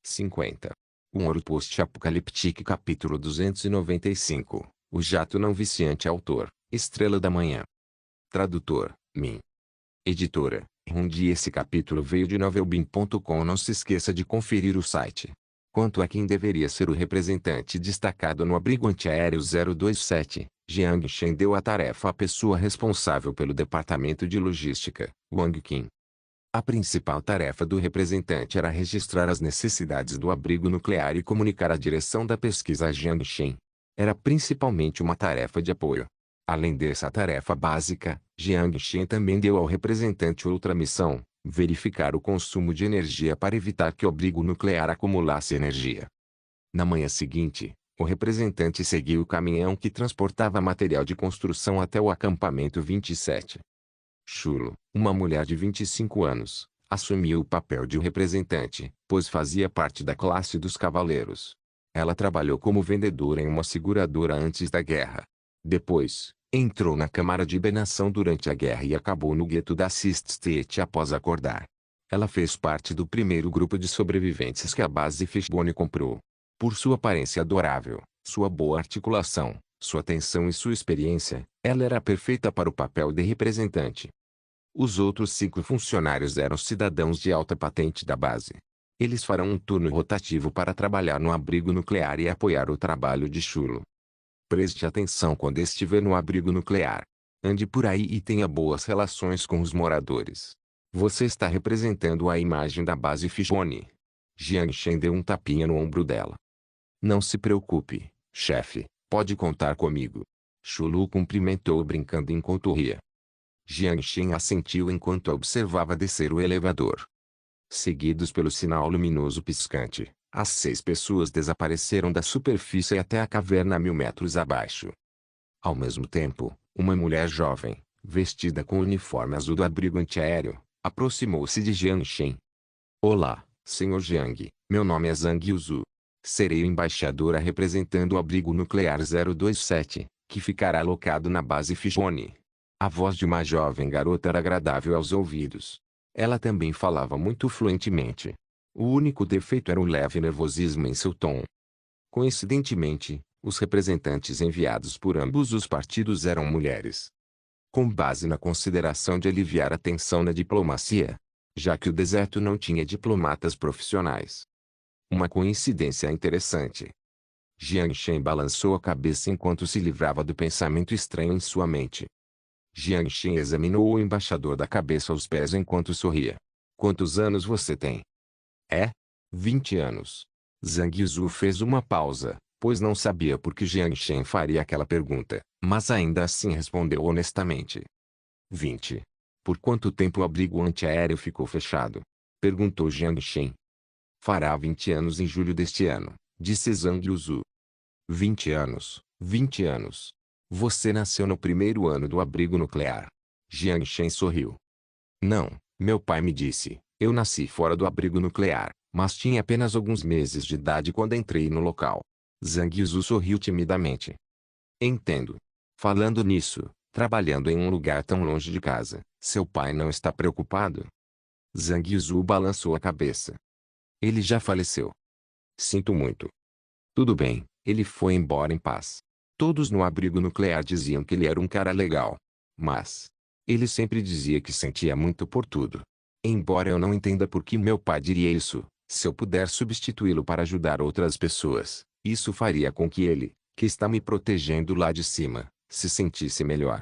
50. Um ouro post-apocalíptico capítulo 295. O jato não viciante autor, Estrela da Manhã. Tradutor, Min. Editora, Rundi. Esse capítulo veio de novelbin.com. Não se esqueça de conferir o site. Quanto a quem deveria ser o representante destacado no abrigo antiaéreo 027, Jiang Shen deu a tarefa à pessoa responsável pelo departamento de logística, Wang Qin. A principal tarefa do representante era registrar as necessidades do abrigo nuclear e comunicar a direção da pesquisa a Jiang Shen. Era principalmente uma tarefa de apoio. Além dessa tarefa básica, Jiang Shen também deu ao representante outra missão: verificar o consumo de energia para evitar que o abrigo nuclear acumulasse energia. Na manhã seguinte, o representante seguiu o caminhão que transportava material de construção até o acampamento 27. Chulo, uma mulher de 25 anos, assumiu o papel de representante, pois fazia parte da classe dos cavaleiros. Ela trabalhou como vendedora em uma seguradora antes da guerra. Depois, entrou na câmara de hibernação durante a guerra e acabou no gueto da Siststate após acordar. Ela fez parte do primeiro grupo de sobreviventes que a base Fishbone comprou. Por sua aparência adorável, sua boa articulação, sua atenção e sua experiência, ela era perfeita para o papel de representante. Os outros 5 funcionários eram cidadãos de alta patente da base. Eles farão um turno rotativo para trabalhar no abrigo nuclear e apoiar o trabalho de Chulo. Preste atenção quando estiver no abrigo nuclear. Ande por aí e tenha boas relações com os moradores. Você está representando a imagem da base Fishbone. Jiang Shen deu um tapinha no ombro dela. Não se preocupe, chefe, pode contar comigo. Chulo cumprimentou brincando enquanto ria. Jiang Shen assentiu enquanto a observava descer o elevador. Seguidos pelo sinal luminoso piscante, as 6 pessoas desapareceram da superfície até a caverna 1000 metros abaixo. Ao mesmo tempo, uma mulher jovem, vestida com o uniforme azul do abrigo antiaéreo, aproximou-se de Jiang Shen. Olá, Sr. Jiang, meu nome é Zhang Yuzu. Serei o embaixador representando o abrigo nuclear 027, que ficará alocado na base Fishbone. A voz de uma jovem garota era agradável aos ouvidos. Ela também falava muito fluentemente. O único defeito era um leve nervosismo em seu tom. Coincidentemente, os representantes enviados por ambos os partidos eram mulheres. Com base na consideração de aliviar a tensão na diplomacia, já que o deserto não tinha diplomatas profissionais. Uma coincidência interessante. Jiang Shen balançou a cabeça enquanto se livrava do pensamento estranho em sua mente. Jiang Shen examinou o embaixador da cabeça aos pés enquanto sorria. Quantos anos você tem? 20 anos. Zhang Yuzu fez uma pausa, pois não sabia por que Jiang Shen faria aquela pergunta, mas ainda assim respondeu honestamente. 20. Por quanto tempo o abrigo antiaéreo ficou fechado? Perguntou Jiang Shen. Fará 20 anos em julho deste ano, disse Zhang Yuzu. 20 anos, 20 anos. Você nasceu no primeiro ano do abrigo nuclear. Jiang Shen sorriu. Não, meu pai me disse, eu nasci fora do abrigo nuclear, mas tinha apenas alguns meses de idade quando entrei no local. Zhang Yuzu sorriu timidamente. Entendo. Falando nisso, trabalhando em um lugar tão longe de casa, seu pai não está preocupado? Zhang Yuzu balançou a cabeça. Ele já faleceu. Sinto muito. Tudo bem, ele foi embora em paz. Todos no abrigo nuclear diziam que ele era um cara legal. Mas ele sempre dizia que sentia muito por tudo. Embora eu não entenda por que meu pai diria isso, se eu puder substituí-lo para ajudar outras pessoas, isso faria com que ele, que está me protegendo lá de cima, se sentisse melhor.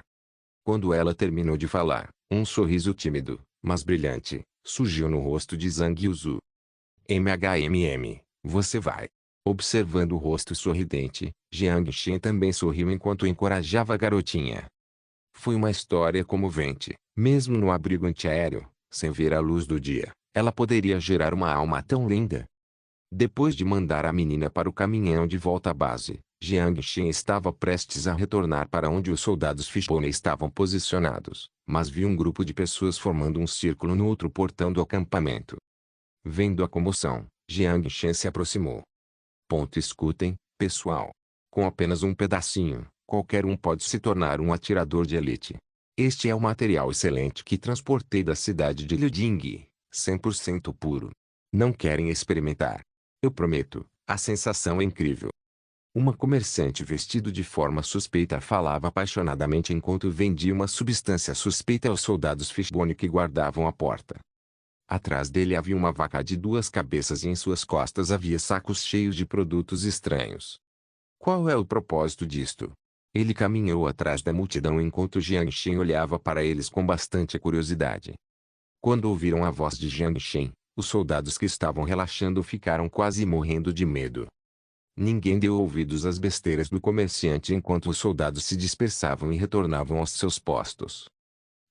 Quando ela terminou de falar, um sorriso tímido, mas brilhante, surgiu no rosto de Zhang Yuzu. Você vai. Observando o rosto sorridente, Jiang Shen também sorriu enquanto encorajava a garotinha. Foi uma história comovente. Mesmo no abrigo antiaéreo, sem ver a luz do dia, ela poderia gerar uma alma tão linda. Depois de mandar a menina para o caminhão de volta à base, Jiang Shen estava prestes a retornar para onde os soldados Fishbone estavam posicionados, mas viu um grupo de pessoas formando um círculo no outro portão do acampamento. Vendo a comoção, Jiang Shen se aproximou. Escutem, pessoal. Com apenas um pedacinho, qualquer um pode se tornar um atirador de elite. Este é o material excelente que transportei da cidade de Liuding, 100% puro. Não querem experimentar? Eu prometo, a sensação é incrível. Uma comerciante vestido de forma suspeita falava apaixonadamente enquanto vendia uma substância suspeita aos soldados Fishbone que guardavam a porta. Atrás dele havia uma vaca de 2 cabeças e em suas costas havia sacos cheios de produtos estranhos. Qual é o propósito disto? Ele caminhou atrás da multidão enquanto Jiang Shen olhava para eles com bastante curiosidade. Quando ouviram a voz de Jiang Shen, os soldados que estavam relaxando ficaram quase morrendo de medo. Ninguém deu ouvidos às besteiras do comerciante enquanto os soldados se dispersavam e retornavam aos seus postos.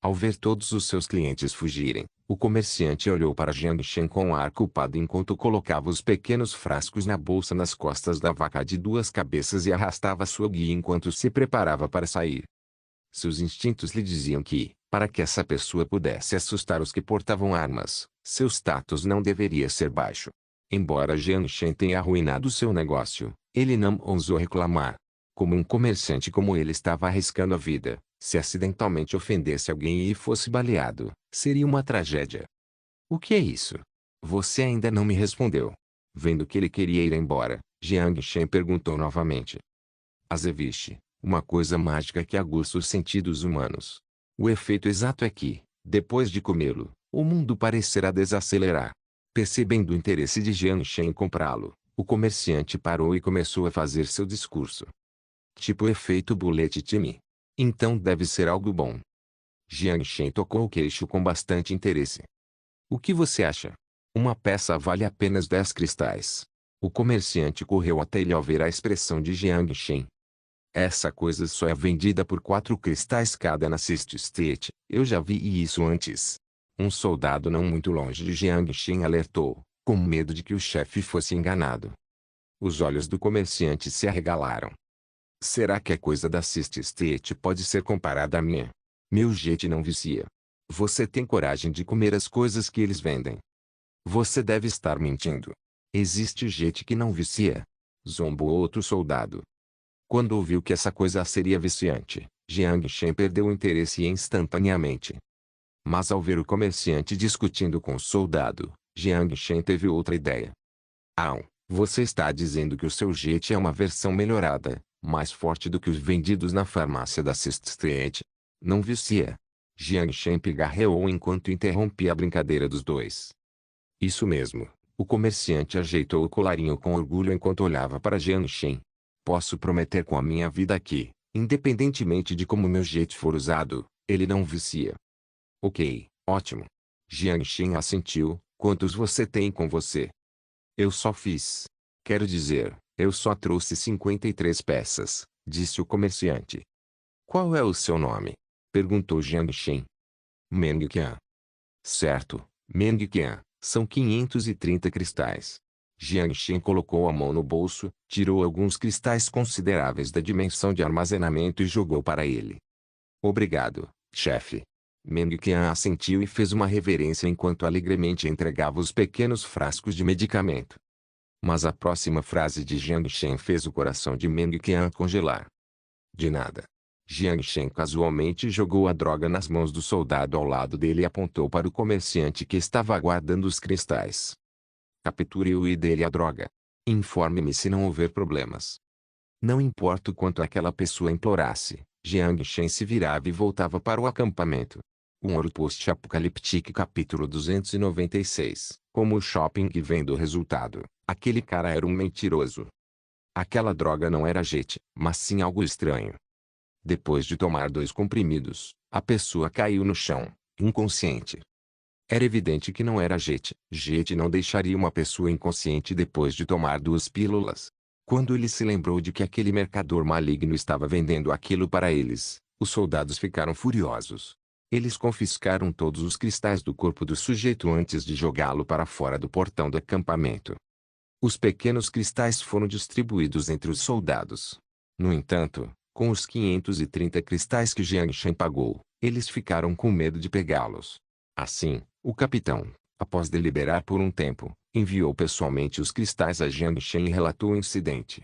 Ao ver todos os seus clientes fugirem, o comerciante olhou para Jiang Shen com um ar culpado enquanto colocava os pequenos frascos na bolsa nas costas da vaca de 2 cabeças e arrastava sua guia enquanto se preparava para sair. Seus instintos lhe diziam que, para que essa pessoa pudesse assustar os que portavam armas, seu status não deveria ser baixo. Embora Jiang Shen tenha arruinado seu negócio, ele não ousou reclamar. Como um comerciante como ele estava arriscando a vida, se acidentalmente ofendesse alguém e fosse baleado, seria uma tragédia. O que é isso? Você ainda não me respondeu. Vendo que ele queria ir embora, Jiang Shen perguntou novamente. Azeviche, uma coisa mágica que aguça os sentidos humanos. O efeito exato é que, depois de comê-lo, o mundo parecerá desacelerar. Percebendo o interesse de Jiang Shen em comprá-lo, o comerciante parou e começou a fazer seu discurso. Tipo efeito bullet time. Então deve ser algo bom. Jiang Shen tocou o queixo com bastante interesse. O que você acha? Uma peça vale apenas 10 cristais. O comerciante correu até ele ao ver a expressão de Jiang Shen. Essa coisa só é vendida por 4 cristais cada na Sixth Street. Eu já vi isso antes. Um soldado não muito longe de Jiang Shen alertou, com medo de que o chefe fosse enganado. Os olhos do comerciante se arregalaram. Será que a coisa da Sixth Street pode ser comparada à minha? Meu jeito não vicia. Você tem coragem de comer as coisas que eles vendem? Você deve estar mentindo. Existe gente que não vicia. Zombou outro soldado. Quando ouviu que essa coisa seria viciante, Jiang Shen perdeu o interesse instantaneamente. Mas ao ver o comerciante discutindo com o soldado, Jiang Shen teve outra ideia. Você está dizendo que o seu jeito é uma versão melhorada, mais forte do que os vendidos na farmácia da Sixth Street. Não vicia. Jiang Shen pigarreou enquanto interrompia a brincadeira dos dois. Isso mesmo. O comerciante ajeitou o colarinho com orgulho enquanto olhava para Jiang Shen. Posso prometer com a minha vida que, independentemente de como meu jeito for usado, ele não vicia. Ok, ótimo. Jiang Shen assentiu. Quantos você tem com você? Eu só fiz. Quero dizer, eu só trouxe 53 peças, disse o comerciante. Qual é o seu nome? Perguntou Jiang Shen. Meng Qian. Certo, Meng Qian, são 530 cristais. Jiang Shen colocou a mão no bolso, tirou alguns cristais consideráveis da dimensão de armazenamento e jogou para ele. Obrigado, chefe. Meng Qian assentiu e fez uma reverência enquanto alegremente entregava os pequenos frascos de medicamento. Mas a próxima frase de Jiang Shen fez o coração de Meng Qian congelar. De nada. Jiang Shen casualmente jogou a droga nas mãos do soldado ao lado dele e apontou para o comerciante que estava aguardando os cristais. Capture-o e dê-lhe a droga. Informe-me se não houver problemas. Não importa o quanto aquela pessoa implorasse, Jiang Shen se virava e voltava para o acampamento. Um Ouro Post-Apocaliptique capítulo 296. Como o shopping vendo o resultado, aquele cara era um mentiroso. Aquela droga não era jet, mas sim algo estranho. Depois de tomar 2 comprimidos, a pessoa caiu no chão, inconsciente. Era evidente que não era jet. Jet não deixaria uma pessoa inconsciente depois de tomar 2 pílulas. Quando ele se lembrou de que aquele mercador maligno estava vendendo aquilo para eles, os soldados ficaram furiosos. Eles confiscaram todos os cristais do corpo do sujeito antes de jogá-lo para fora do portão do acampamento. Os pequenos cristais foram distribuídos entre os soldados. No entanto, com os 530 cristais que Jiang Shen pagou, eles ficaram com medo de pegá-los. Assim, o capitão, após deliberar por um tempo, enviou pessoalmente os cristais a Jiang Shen e relatou o incidente.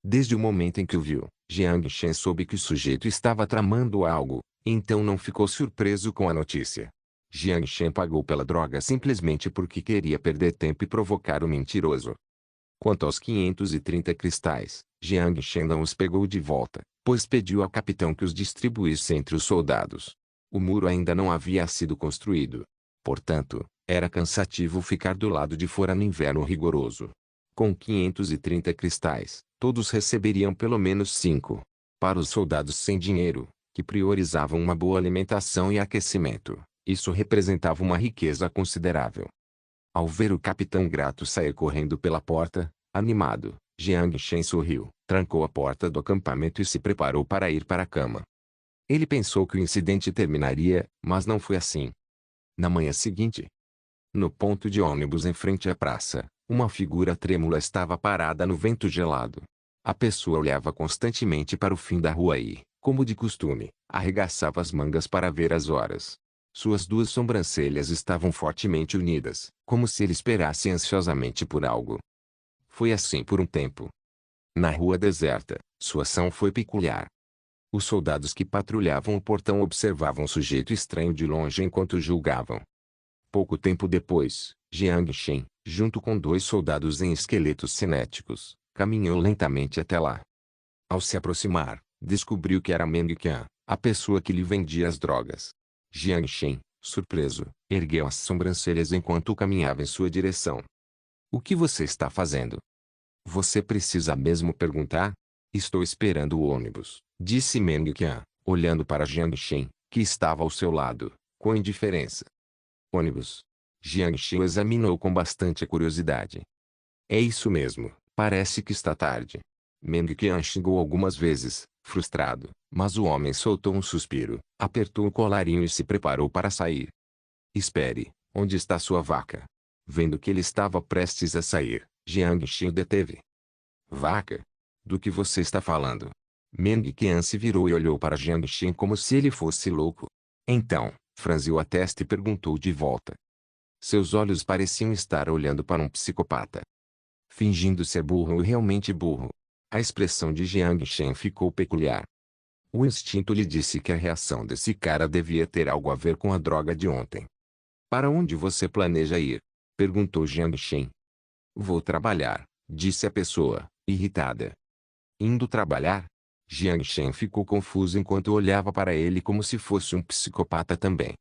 Desde o momento em que o viu, Jiang Shen soube que o sujeito estava tramando algo, então não ficou surpreso com a notícia. Jiang Shen pagou pela droga simplesmente porque queria perder tempo e provocar o mentiroso. Quanto aos 530 cristais, Jiang Shen não os pegou de volta, pois pediu ao capitão que os distribuísse entre os soldados. O muro ainda não havia sido construído. Portanto, era cansativo ficar do lado de fora no inverno rigoroso. Com 530 cristais, todos receberiam pelo menos 5. Para os soldados sem dinheiro, que priorizavam uma boa alimentação e aquecimento, isso representava uma riqueza considerável. Ao ver o capitão Grato sair correndo pela porta, animado, Jiang Shen sorriu, trancou a porta do acampamento e se preparou para ir para a cama. Ele pensou que o incidente terminaria, mas não foi assim. Na manhã seguinte, no ponto de ônibus em frente à praça, uma figura trêmula estava parada no vento gelado. A pessoa olhava constantemente para o fim da rua e, como de costume, arregaçava as mangas para ver as horas. Suas duas sobrancelhas estavam fortemente unidas, como se ele esperasse ansiosamente por algo. Foi assim por um tempo. Na rua deserta, sua ação foi peculiar. Os soldados que patrulhavam o portão observavam o sujeito estranho de longe enquanto julgavam. Pouco tempo depois, Jiang Shen, junto com 2 soldados em esqueletos cinéticos, caminhou lentamente até lá. Ao se aproximar, descobriu que era Meng Qian, a pessoa que lhe vendia as drogas. Jiang Shen, surpreso, ergueu as sobrancelhas enquanto caminhava em sua direção. O que você está fazendo? Você precisa mesmo perguntar? Estou esperando o ônibus, disse Meng Qian, olhando para Jiang Shen, que estava ao seu lado, com indiferença. Ônibus? Jiang Shen examinou com bastante curiosidade. É isso mesmo, parece que está tarde. Meng Qian xingou algumas vezes, frustrado, mas o homem soltou um suspiro, apertou o colarinho e se preparou para sair. Espere, onde está sua vaca? Vendo que ele estava prestes a sair, Jiang Shen o deteve. Vaca? Do que você está falando? Meng Qian se virou e olhou para Jiang Shen como se ele fosse louco. Então, franziu a testa e perguntou de volta. Seus olhos pareciam estar olhando para um psicopata. Fingindo ser burro ou realmente burro. A expressão de Jiang Shen ficou peculiar. O instinto lhe disse que a reação desse cara devia ter algo a ver com a droga de ontem. Para onde você planeja ir? Perguntou Jiang Shen. Vou trabalhar, disse a pessoa, irritada. Indo trabalhar? Jiang Shen ficou confuso enquanto olhava para ele como se fosse um psicopata também.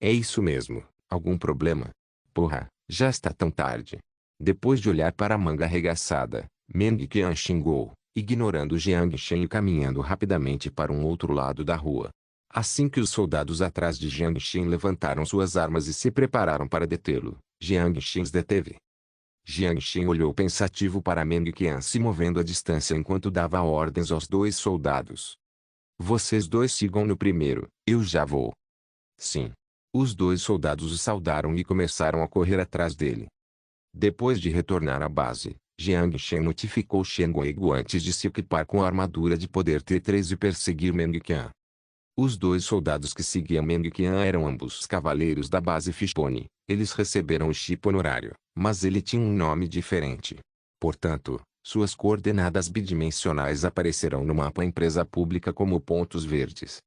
É isso mesmo, algum problema? Porra, já está tão tarde. Depois de olhar para a manga arregaçada, Meng Qian xingou, ignorando Jiang Shen e caminhando rapidamente para um outro lado da rua. Assim que os soldados atrás de Jiang Shen levantaram suas armas e se prepararam para detê-lo, Jiang Shen os deteve. Jiang Shen olhou pensativo para Meng Qian se movendo à distância enquanto dava ordens aos 2 soldados. Vocês 2 sigam no primeiro, eu já vou. Sim. Os 2 soldados o saudaram e começaram a correr atrás dele. Depois de retornar à base, Jiang Shen notificou Shen Guogu antes de se equipar com a armadura de poder T3 e perseguir Meng Qian. Os 2 soldados que seguiam Meng Qian eram ambos cavaleiros da base Fishbone. Eles receberam o chip honorário, mas ele tinha um nome diferente. Portanto, suas coordenadas bidimensionais aparecerão no mapa empresa pública como pontos verdes.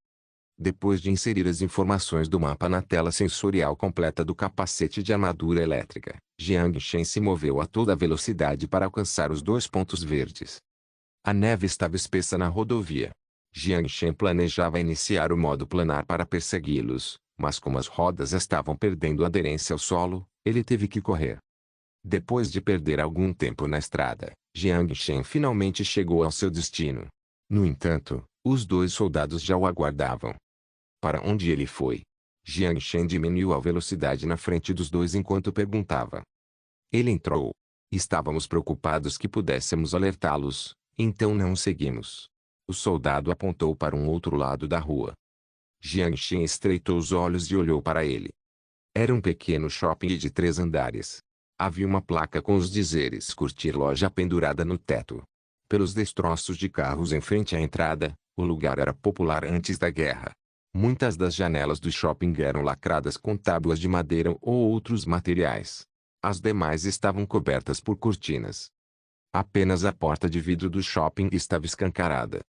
Depois de inserir as informações do mapa na tela sensorial completa do capacete de armadura elétrica, Jiang Shen se moveu a toda velocidade para alcançar os 2 pontos verdes. A neve estava espessa na rodovia. Jiang Shen planejava iniciar o modo planar para persegui-los, mas como as rodas estavam perdendo aderência ao solo, ele teve que correr. Depois de perder algum tempo na estrada, Jiang Shen finalmente chegou ao seu destino. No entanto, os 2 soldados já o aguardavam. Para onde ele foi? Jiang Shen diminuiu a velocidade na frente dos 2 enquanto perguntava. Ele entrou. Estávamos preocupados que pudéssemos alertá-los, então não o seguimos. O soldado apontou para um outro lado da rua. Jiang Shen estreitou os olhos e olhou para ele. Era um pequeno shopping de 3 andares. Havia uma placa com os dizeres curtir loja pendurada no teto. Pelos destroços de carros em frente à entrada, o lugar era popular antes da guerra. Muitas das janelas do shopping eram lacradas com tábuas de madeira ou outros materiais. As demais estavam cobertas por cortinas. Apenas a porta de vidro do shopping estava escancarada.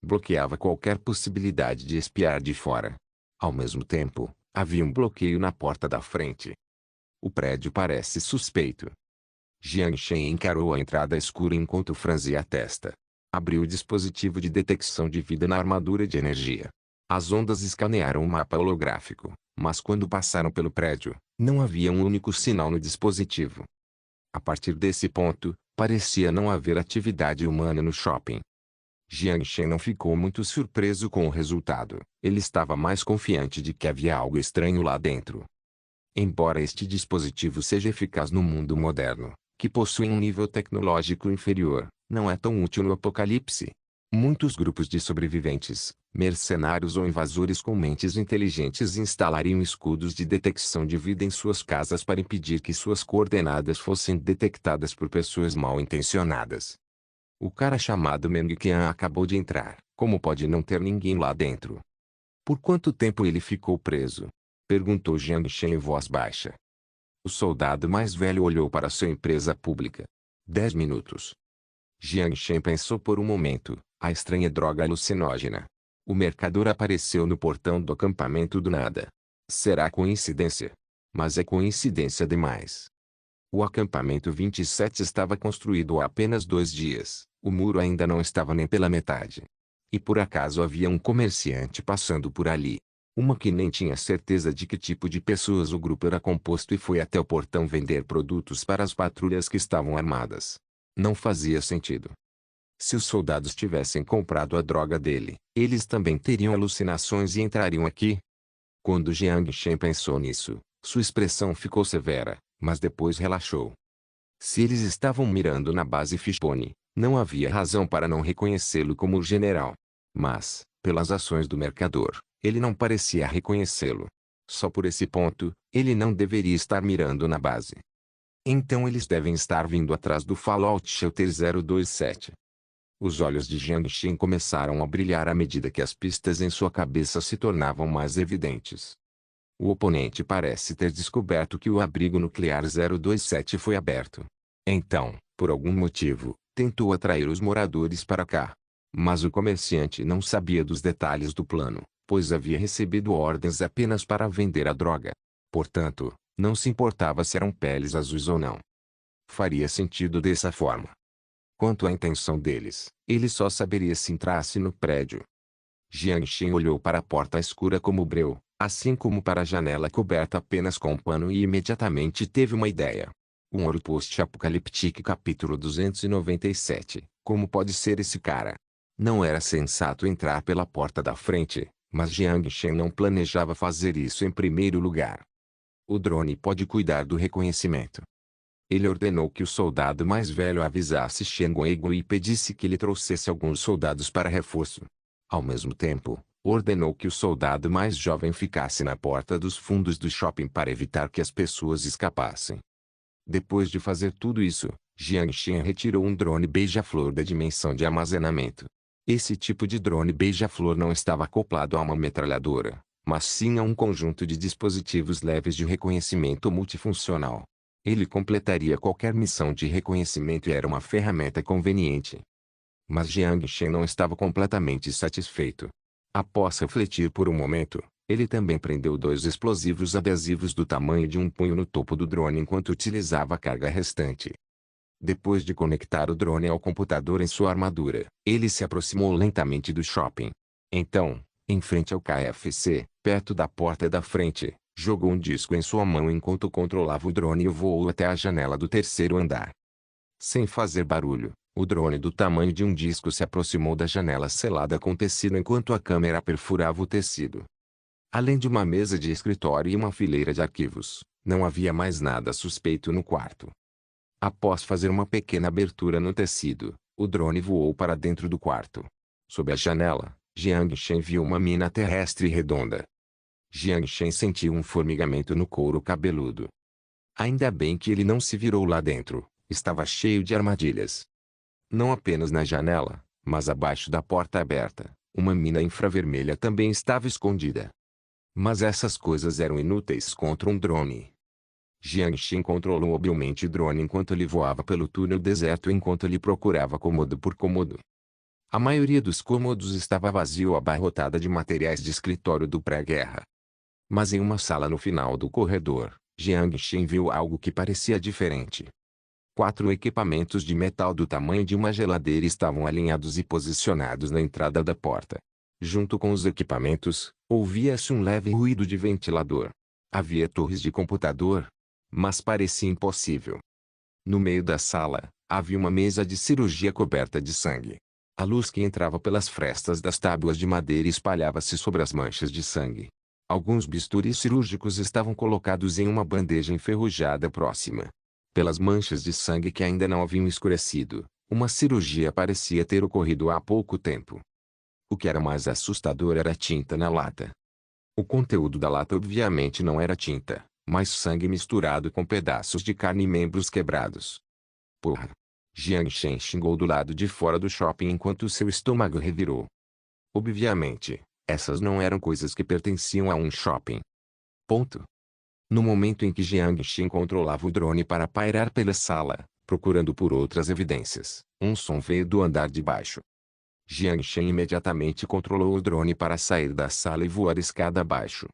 Bloqueava qualquer possibilidade de espiar de fora. Ao mesmo tempo, havia um bloqueio na porta da frente. O prédio parece suspeito. Jiang Shen encarou a entrada escura enquanto franzia a testa. Abriu o dispositivo de detecção de vida na armadura de energia. As ondas escanearam o mapa holográfico, mas quando passaram pelo prédio, não havia um único sinal no dispositivo. A partir desse ponto, parecia não haver atividade humana no shopping. Jiang Shen não ficou muito surpreso com o resultado. Ele estava mais confiante de que havia algo estranho lá dentro. Embora este dispositivo seja eficaz no mundo moderno, que possui um nível tecnológico inferior, não é tão útil no apocalipse. Muitos grupos de sobreviventes, mercenários ou invasores com mentes inteligentes instalariam escudos de detecção de vida em suas casas para impedir que suas coordenadas fossem detectadas por pessoas mal intencionadas. O cara chamado Meng Qian acabou de entrar. Como pode não ter ninguém lá dentro? Por quanto tempo ele ficou preso? Perguntou Jiang Shen em voz baixa. O soldado mais velho olhou para sua empresa pública. 10 minutos. Jiang Shen pensou por um momento. A estranha droga alucinógena. O mercador apareceu no portão do acampamento do nada. Será coincidência? Mas é coincidência demais. O acampamento 27 estava construído há apenas 2 dias. O muro ainda não estava nem pela metade. E por acaso havia um comerciante passando por ali. Uma que nem tinha certeza de que tipo de pessoas o grupo era composto e foi até o portão vender produtos para as patrulhas que estavam armadas. Não fazia sentido. Se os soldados tivessem comprado a droga dele, eles também teriam alucinações e entrariam aqui? Quando Jiang Shen pensou nisso, sua expressão ficou severa, mas depois relaxou. Se eles estavam mirando na base Fishbone, não havia razão para não reconhecê-lo como o general. Mas, pelas ações do mercador, ele não parecia reconhecê-lo. Só por esse ponto, ele não deveria estar mirando na base. Então eles devem estar vindo atrás do Fallout Shelter 027. Os olhos de Jiang Shen começaram a brilhar à medida que as pistas em sua cabeça se tornavam mais evidentes. O oponente parece ter descoberto que o abrigo nuclear 027 foi aberto. Então, por algum motivo, tentou atrair os moradores para cá. Mas o comerciante não sabia dos detalhes do plano, pois havia recebido ordens apenas para vender a droga. Portanto, não se importava se eram peles azuis ou não. Faria sentido dessa forma. Quanto à intenção deles, ele só saberia se entrasse no prédio. Jiang Shen olhou para a porta escura como breu, assim como para a janela coberta apenas com um pano e imediatamente teve uma ideia. Um Ouro Post-Apocaliptique capítulo 297. Como pode ser esse cara? Não era sensato entrar pela porta da frente, mas Jiang Shen não planejava fazer isso em primeiro lugar. O drone pode cuidar do reconhecimento. Ele ordenou que o soldado mais velho avisasse Shen Guogu e pedisse que ele trouxesse alguns soldados para reforço. Ao mesmo tempo, ordenou que o soldado mais jovem ficasse na porta dos fundos do shopping para evitar que as pessoas escapassem. Depois de fazer tudo isso, Jiang Shen retirou um drone beija-flor da dimensão de armazenamento. Esse tipo de drone beija-flor não estava acoplado a uma metralhadora, mas sim a um conjunto de dispositivos leves de reconhecimento multifuncional. Ele completaria qualquer missão de reconhecimento e era uma ferramenta conveniente. Mas Jiang Shen não estava completamente satisfeito. Após refletir por um momento, ele também prendeu 2 explosivos adesivos do tamanho de um punho no topo do drone enquanto utilizava a carga restante. Depois de conectar o drone ao computador em sua armadura, ele se aproximou lentamente do shopping. Então, em frente ao KFC, perto da porta da frente, jogou um disco em sua mão enquanto controlava o drone e voou até a janela do 3º andar. Sem fazer barulho, o drone do tamanho de um disco se aproximou da janela selada com tecido enquanto a câmera perfurava o tecido. Além de uma mesa de escritório e uma fileira de arquivos, não havia mais nada suspeito no quarto. Após fazer uma pequena abertura no tecido, o drone voou para dentro do quarto. Sob a janela, Jiang Shen viu uma mina terrestre redonda. Jiang Shen sentiu um formigamento no couro cabeludo. Ainda bem que ele não se virou lá dentro, estava cheio de armadilhas. Não apenas na janela, mas abaixo da porta aberta, uma mina infravermelha também estava escondida. Mas essas coisas eram inúteis contra um drone. Jiang Shen controlou habilmente o drone enquanto ele voava pelo túnel deserto enquanto ele procurava cômodo por cômodo. A maioria dos cômodos estava vazio ou abarrotada de materiais de escritório do pré-guerra. Mas em uma sala no final do corredor, Jiang Shen viu algo que parecia diferente. 4 equipamentos de metal do tamanho de uma geladeira estavam alinhados e posicionados na entrada da porta. Junto com os equipamentos, ouvia-se um leve ruído de ventilador. Havia torres de computador, mas parecia impossível. No meio da sala, havia uma mesa de cirurgia coberta de sangue. A luz que entrava pelas frestas das tábuas de madeira espalhava-se sobre as manchas de sangue. Alguns bisturis cirúrgicos estavam colocados em uma bandeja enferrujada próxima. Pelas manchas de sangue que ainda não haviam escurecido, uma cirurgia parecia ter ocorrido há pouco tempo. O que era mais assustador era a tinta na lata. O conteúdo da lata obviamente não era tinta, mas sangue misturado com pedaços de carne e membros quebrados. Porra! Jiang Shen xingou do lado de fora do shopping enquanto seu estômago revirou. Obviamente, essas não eram coisas que pertenciam a um shopping. Ponto. No momento em que Jiang Shen controlava o drone para pairar pela sala, procurando por outras evidências, um som veio do andar de baixo. Jiang Shen imediatamente controlou o drone para sair da sala e voar escada abaixo.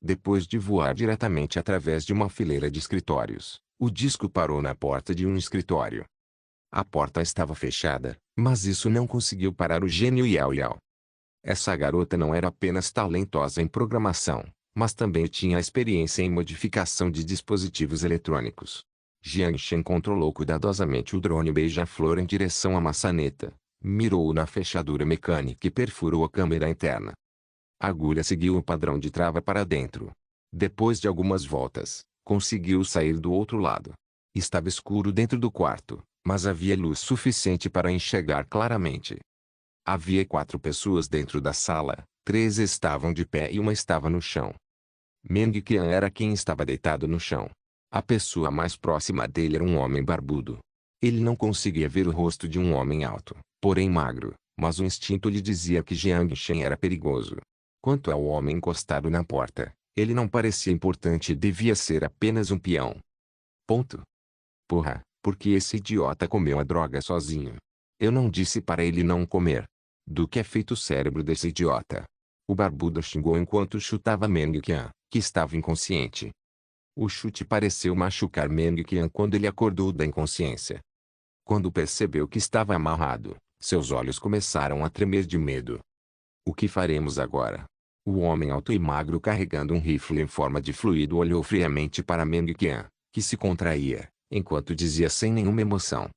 Depois de voar diretamente através de uma fileira de escritórios, o disco parou na porta de um escritório. A porta estava fechada, mas isso não conseguiu parar o gênio Yao Yao. Essa garota não era apenas talentosa em programação, mas também tinha experiência em modificação de dispositivos eletrônicos. Jiang Shen controlou cuidadosamente o drone beija-flor em direção à maçaneta, mirou-o na fechadura mecânica e perfurou a câmera interna. A agulha seguiu o padrão de trava para dentro. Depois de algumas voltas, conseguiu sair do outro lado. Estava escuro dentro do quarto, mas havia luz suficiente para enxergar claramente. Havia 4 pessoas dentro da sala, 3 estavam de pé e uma estava no chão. Meng Qian era quem estava deitado no chão. A pessoa mais próxima dele era um homem barbudo. Ele não conseguia ver o rosto de um homem alto, porém magro, mas o instinto lhe dizia que Jiang Shen era perigoso. Quanto ao homem encostado na porta, ele não parecia importante e devia ser apenas um peão. Ponto. Porra, porque esse idiota comeu a droga sozinho. Eu não disse para ele não comer. Do que é feito o cérebro desse idiota? O barbudo xingou enquanto chutava Meng Qian, que estava inconsciente. O chute pareceu machucar Meng Qian quando ele acordou da inconsciência. Quando percebeu que estava amarrado, seus olhos começaram a tremer de medo. O que faremos agora? O homem alto e magro carregando um rifle em forma de fluido olhou friamente para Meng Qian, que se contraía, enquanto dizia sem nenhuma emoção.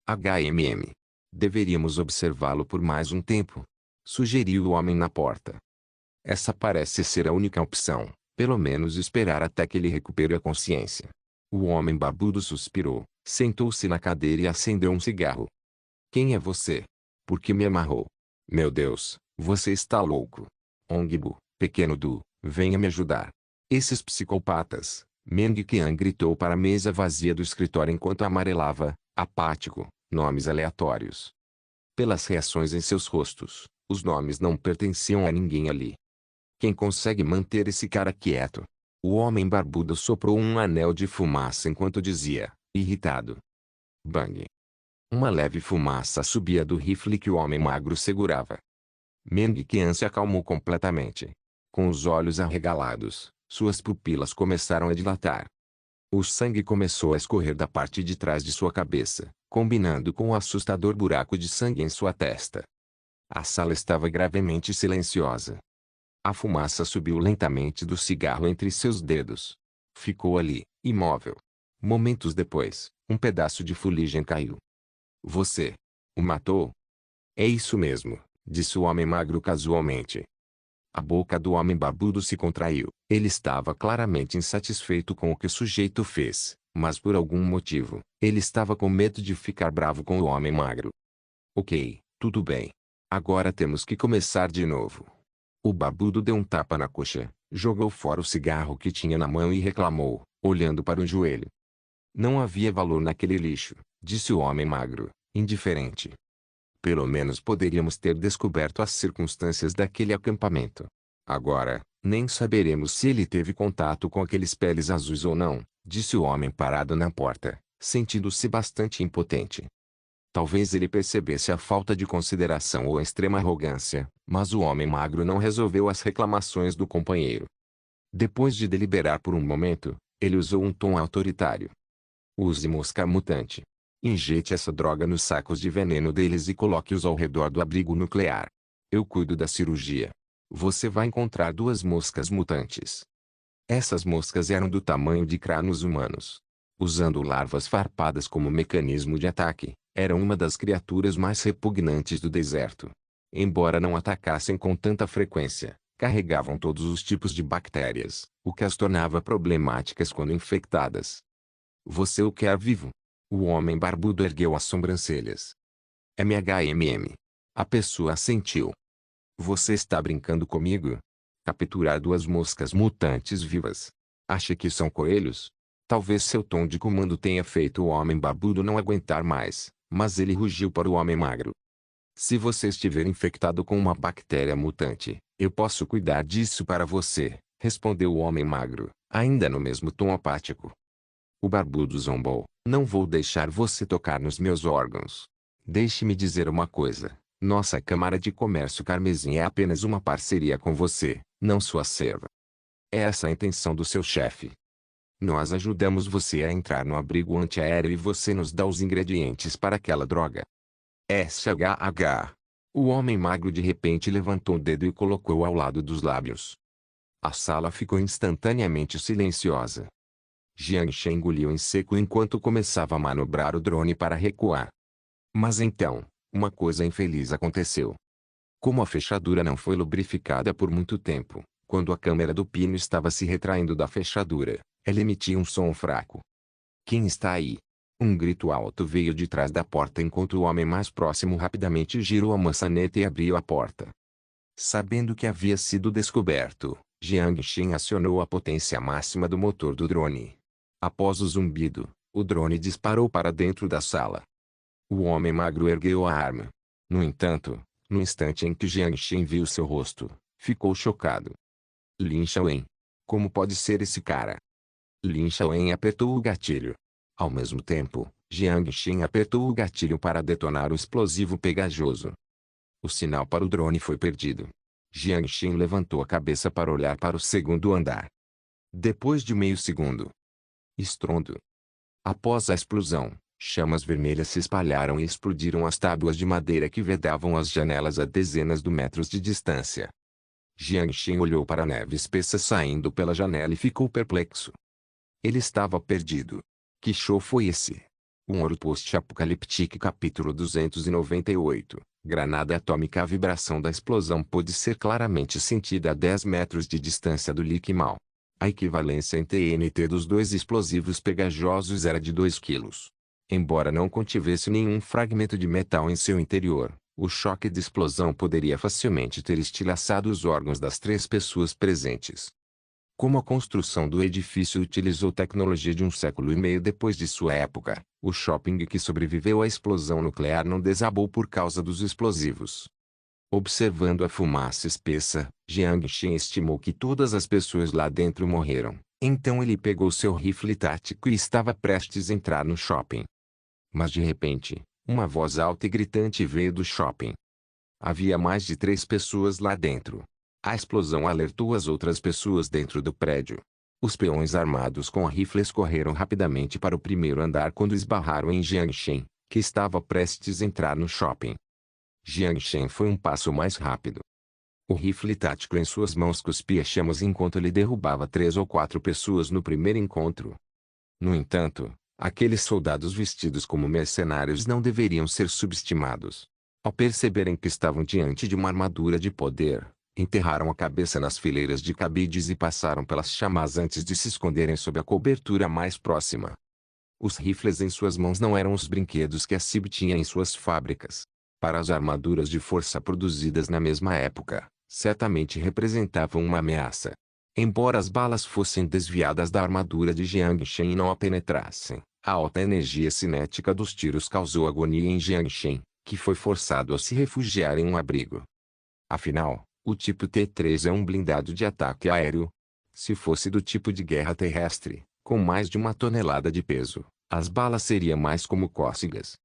HMM. Deveríamos observá-lo por mais um tempo, sugeriu o homem na porta. Essa parece ser a única opção, pelo menos esperar até que ele recupere a consciência. O homem barbudo suspirou, sentou-se na cadeira e acendeu um cigarro. Quem é você? Por que me amarrou? Meu Deus, você está louco. Ongbu, pequeno Du, venha me ajudar. Esses psicopatas, Meng Qian gritou para a mesa vazia do escritório enquanto amarelava, apático, nomes aleatórios. Pelas reações em seus rostos, os nomes não pertenciam a ninguém ali. Quem consegue manter esse cara quieto? O homem barbudo soprou um anel de fumaça enquanto dizia, irritado. Bang. Uma leve fumaça subia do rifle que o homem magro segurava. Meng Qian se acalmou completamente. Com os olhos arregalados, suas pupilas começaram a dilatar. O sangue começou a escorrer da parte de trás de sua cabeça, combinando com o assustador buraco de sangue em sua testa. A sala estava gravemente silenciosa. A fumaça subiu lentamente do cigarro entre seus dedos. Ficou ali, imóvel. Momentos depois, um pedaço de fuligem caiu. Você o matou? É isso mesmo, disse o homem magro casualmente. A boca do homem barbudo se contraiu. Ele estava claramente insatisfeito com o que o sujeito fez, mas por algum motivo, ele estava com medo de ficar bravo com o homem magro. Ok, tudo bem. Agora temos que começar de novo. O barbudo deu um tapa na coxa, jogou fora o cigarro que tinha na mão e reclamou, olhando para o joelho. Não havia valor naquele lixo, disse o homem magro, indiferente. Pelo menos poderíamos ter descoberto as circunstâncias daquele acampamento. Agora, nem saberemos se ele teve contato com aqueles peles azuis ou não, disse o homem parado na porta, sentindo-se bastante impotente. Talvez ele percebesse a falta de consideração ou a extrema arrogância, mas o homem magro não resolveu as reclamações do companheiro. Depois de deliberar por um momento, ele usou um tom autoritário. Use mosca mutante. Injete essa droga nos sacos de veneno deles e coloque-os ao redor do abrigo nuclear. Eu cuido da cirurgia. Você vai encontrar 2 moscas mutantes. Essas moscas eram do tamanho de crânios humanos. Usando larvas farpadas como mecanismo de ataque, eram uma das criaturas mais repugnantes do deserto. Embora não atacassem com tanta frequência, carregavam todos os tipos de bactérias, o que as tornava problemáticas quando infectadas. Você o quer vivo? O homem barbudo ergueu as sobrancelhas. MHMM. A pessoa assentiu. Você está brincando comigo? Capturar 2 moscas mutantes vivas. Acha que são coelhos? Talvez seu tom de comando tenha feito o homem barbudo não aguentar mais, mas ele rugiu para o homem magro. Se você estiver infectado com uma bactéria mutante, eu posso cuidar disso para você, respondeu o homem magro, ainda no mesmo tom apático. O barbudo zombou. Não vou deixar você tocar nos meus órgãos. Deixe-me dizer uma coisa. Nossa Câmara de Comércio Carmesim é apenas uma parceria com você, não sua serva. É essa a intenção do seu chefe. Nós ajudamos você a entrar no abrigo antiaéreo e você nos dá os ingredientes para aquela droga. SHH. O homem magro de repente levantou o dedo e colocou ao lado dos lábios. A sala ficou instantaneamente silenciosa. Jiang Shen engoliu em seco enquanto começava a manobrar o drone para recuar. Mas então, uma coisa infeliz aconteceu. Como a fechadura não foi lubrificada por muito tempo, quando a câmera do pino estava se retraindo da fechadura, ela emitia um som fraco. Quem está aí? Um grito alto veio de trás da porta enquanto o homem mais próximo rapidamente girou a maçaneta e abriu a porta. Sabendo que havia sido descoberto, Jiang Shen acionou a potência máxima do motor do drone. Após o zumbido, o drone disparou para dentro da sala. O homem magro ergueu a arma. No entanto, no instante em que Jiang Shen viu seu rosto, ficou chocado. Lin Shaowen. Como pode ser esse cara? Lin Shaowen apertou o gatilho. Ao mesmo tempo, Jiang Shen apertou o gatilho para detonar o explosivo pegajoso. O sinal para o drone foi perdido. Jiang Shen levantou a cabeça para olhar para o segundo andar. Depois de meio segundo. Estrondo. Após a explosão, chamas vermelhas se espalharam e explodiram as tábuas de madeira que vedavam as janelas a dezenas de metros de distância. Jiang Shen olhou para a neve espessa saindo pela janela e ficou perplexo. Ele estava perdido. Que show foi esse? Um Ouro Post-Apocaliptique capítulo 298. Granada atômica. A vibração da explosão pôde ser claramente sentida a 10 metros de distância do Lick Mal. A equivalência em TNT dos 2 explosivos pegajosos era de 2 quilos. Embora não contivesse nenhum fragmento de metal em seu interior, o choque de explosão poderia facilmente ter estilhaçado os órgãos das 3 pessoas presentes. Como a construção do edifício utilizou tecnologia de 1,5 século depois de sua época, o shopping que sobreviveu à explosão nuclear não desabou por causa dos explosivos. Observando a fumaça espessa, Jiang Shen estimou que todas as pessoas lá dentro morreram. Então ele pegou seu rifle tático e estava prestes a entrar no shopping. Mas de repente, uma voz alta e gritante veio do shopping. Havia mais de 3 pessoas lá dentro. A explosão alertou as outras pessoas dentro do prédio. Os peões armados com rifles correram rapidamente para o primeiro andar quando esbarraram em Jiang Shen, que estava prestes a entrar no shopping. Jiang Shen foi um passo mais rápido. O rifle tático em suas mãos cuspia chamas enquanto ele derrubava 3 ou 4 pessoas no primeiro encontro. No entanto, aqueles soldados vestidos como mercenários não deveriam ser subestimados. Ao perceberem que estavam diante de uma armadura de poder, enterraram a cabeça nas fileiras de cabides e passaram pelas chamas antes de se esconderem sob a cobertura mais próxima. Os rifles em suas mãos não eram os brinquedos que a CIB tinha em suas fábricas. Para as armaduras de força produzidas na mesma época, certamente representavam uma ameaça. Embora as balas fossem desviadas da armadura de Jiang Shen e não a penetrassem, a alta energia cinética dos tiros causou agonia em Jiang Shen, que foi forçado a se refugiar em um abrigo. Afinal, o tipo T-3 é um blindado de ataque aéreo. Se fosse do tipo de guerra terrestre, com mais de 1 tonelada de peso, as balas seriam mais como cócegas.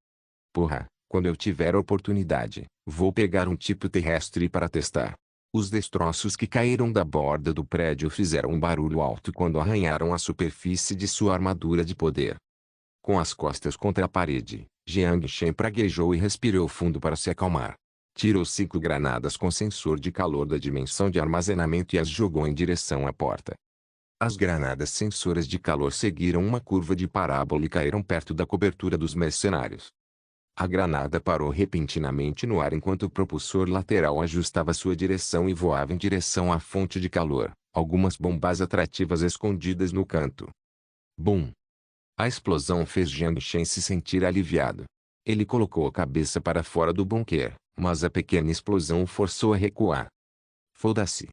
Porra, quando eu tiver a oportunidade, vou pegar um tipo terrestre para testar. Os destroços que caíram da borda do prédio fizeram um barulho alto quando arranharam a superfície de sua armadura de poder. Com as costas contra a parede, Jiang Shen praguejou e respirou fundo para se acalmar. Tirou 5 granadas com sensor de calor da dimensão de armazenamento e as jogou em direção à porta. As granadas sensoras de calor seguiram uma curva de parábola e caíram perto da cobertura dos mercenários. A granada parou repentinamente no ar enquanto o propulsor lateral ajustava sua direção e voava em direção à fonte de calor, algumas bombas atrativas escondidas no canto. Bum! A explosão fez Jiang Shen se sentir aliviado. Ele colocou a cabeça para fora do bunker, mas a pequena explosão o forçou a recuar. Foda-se!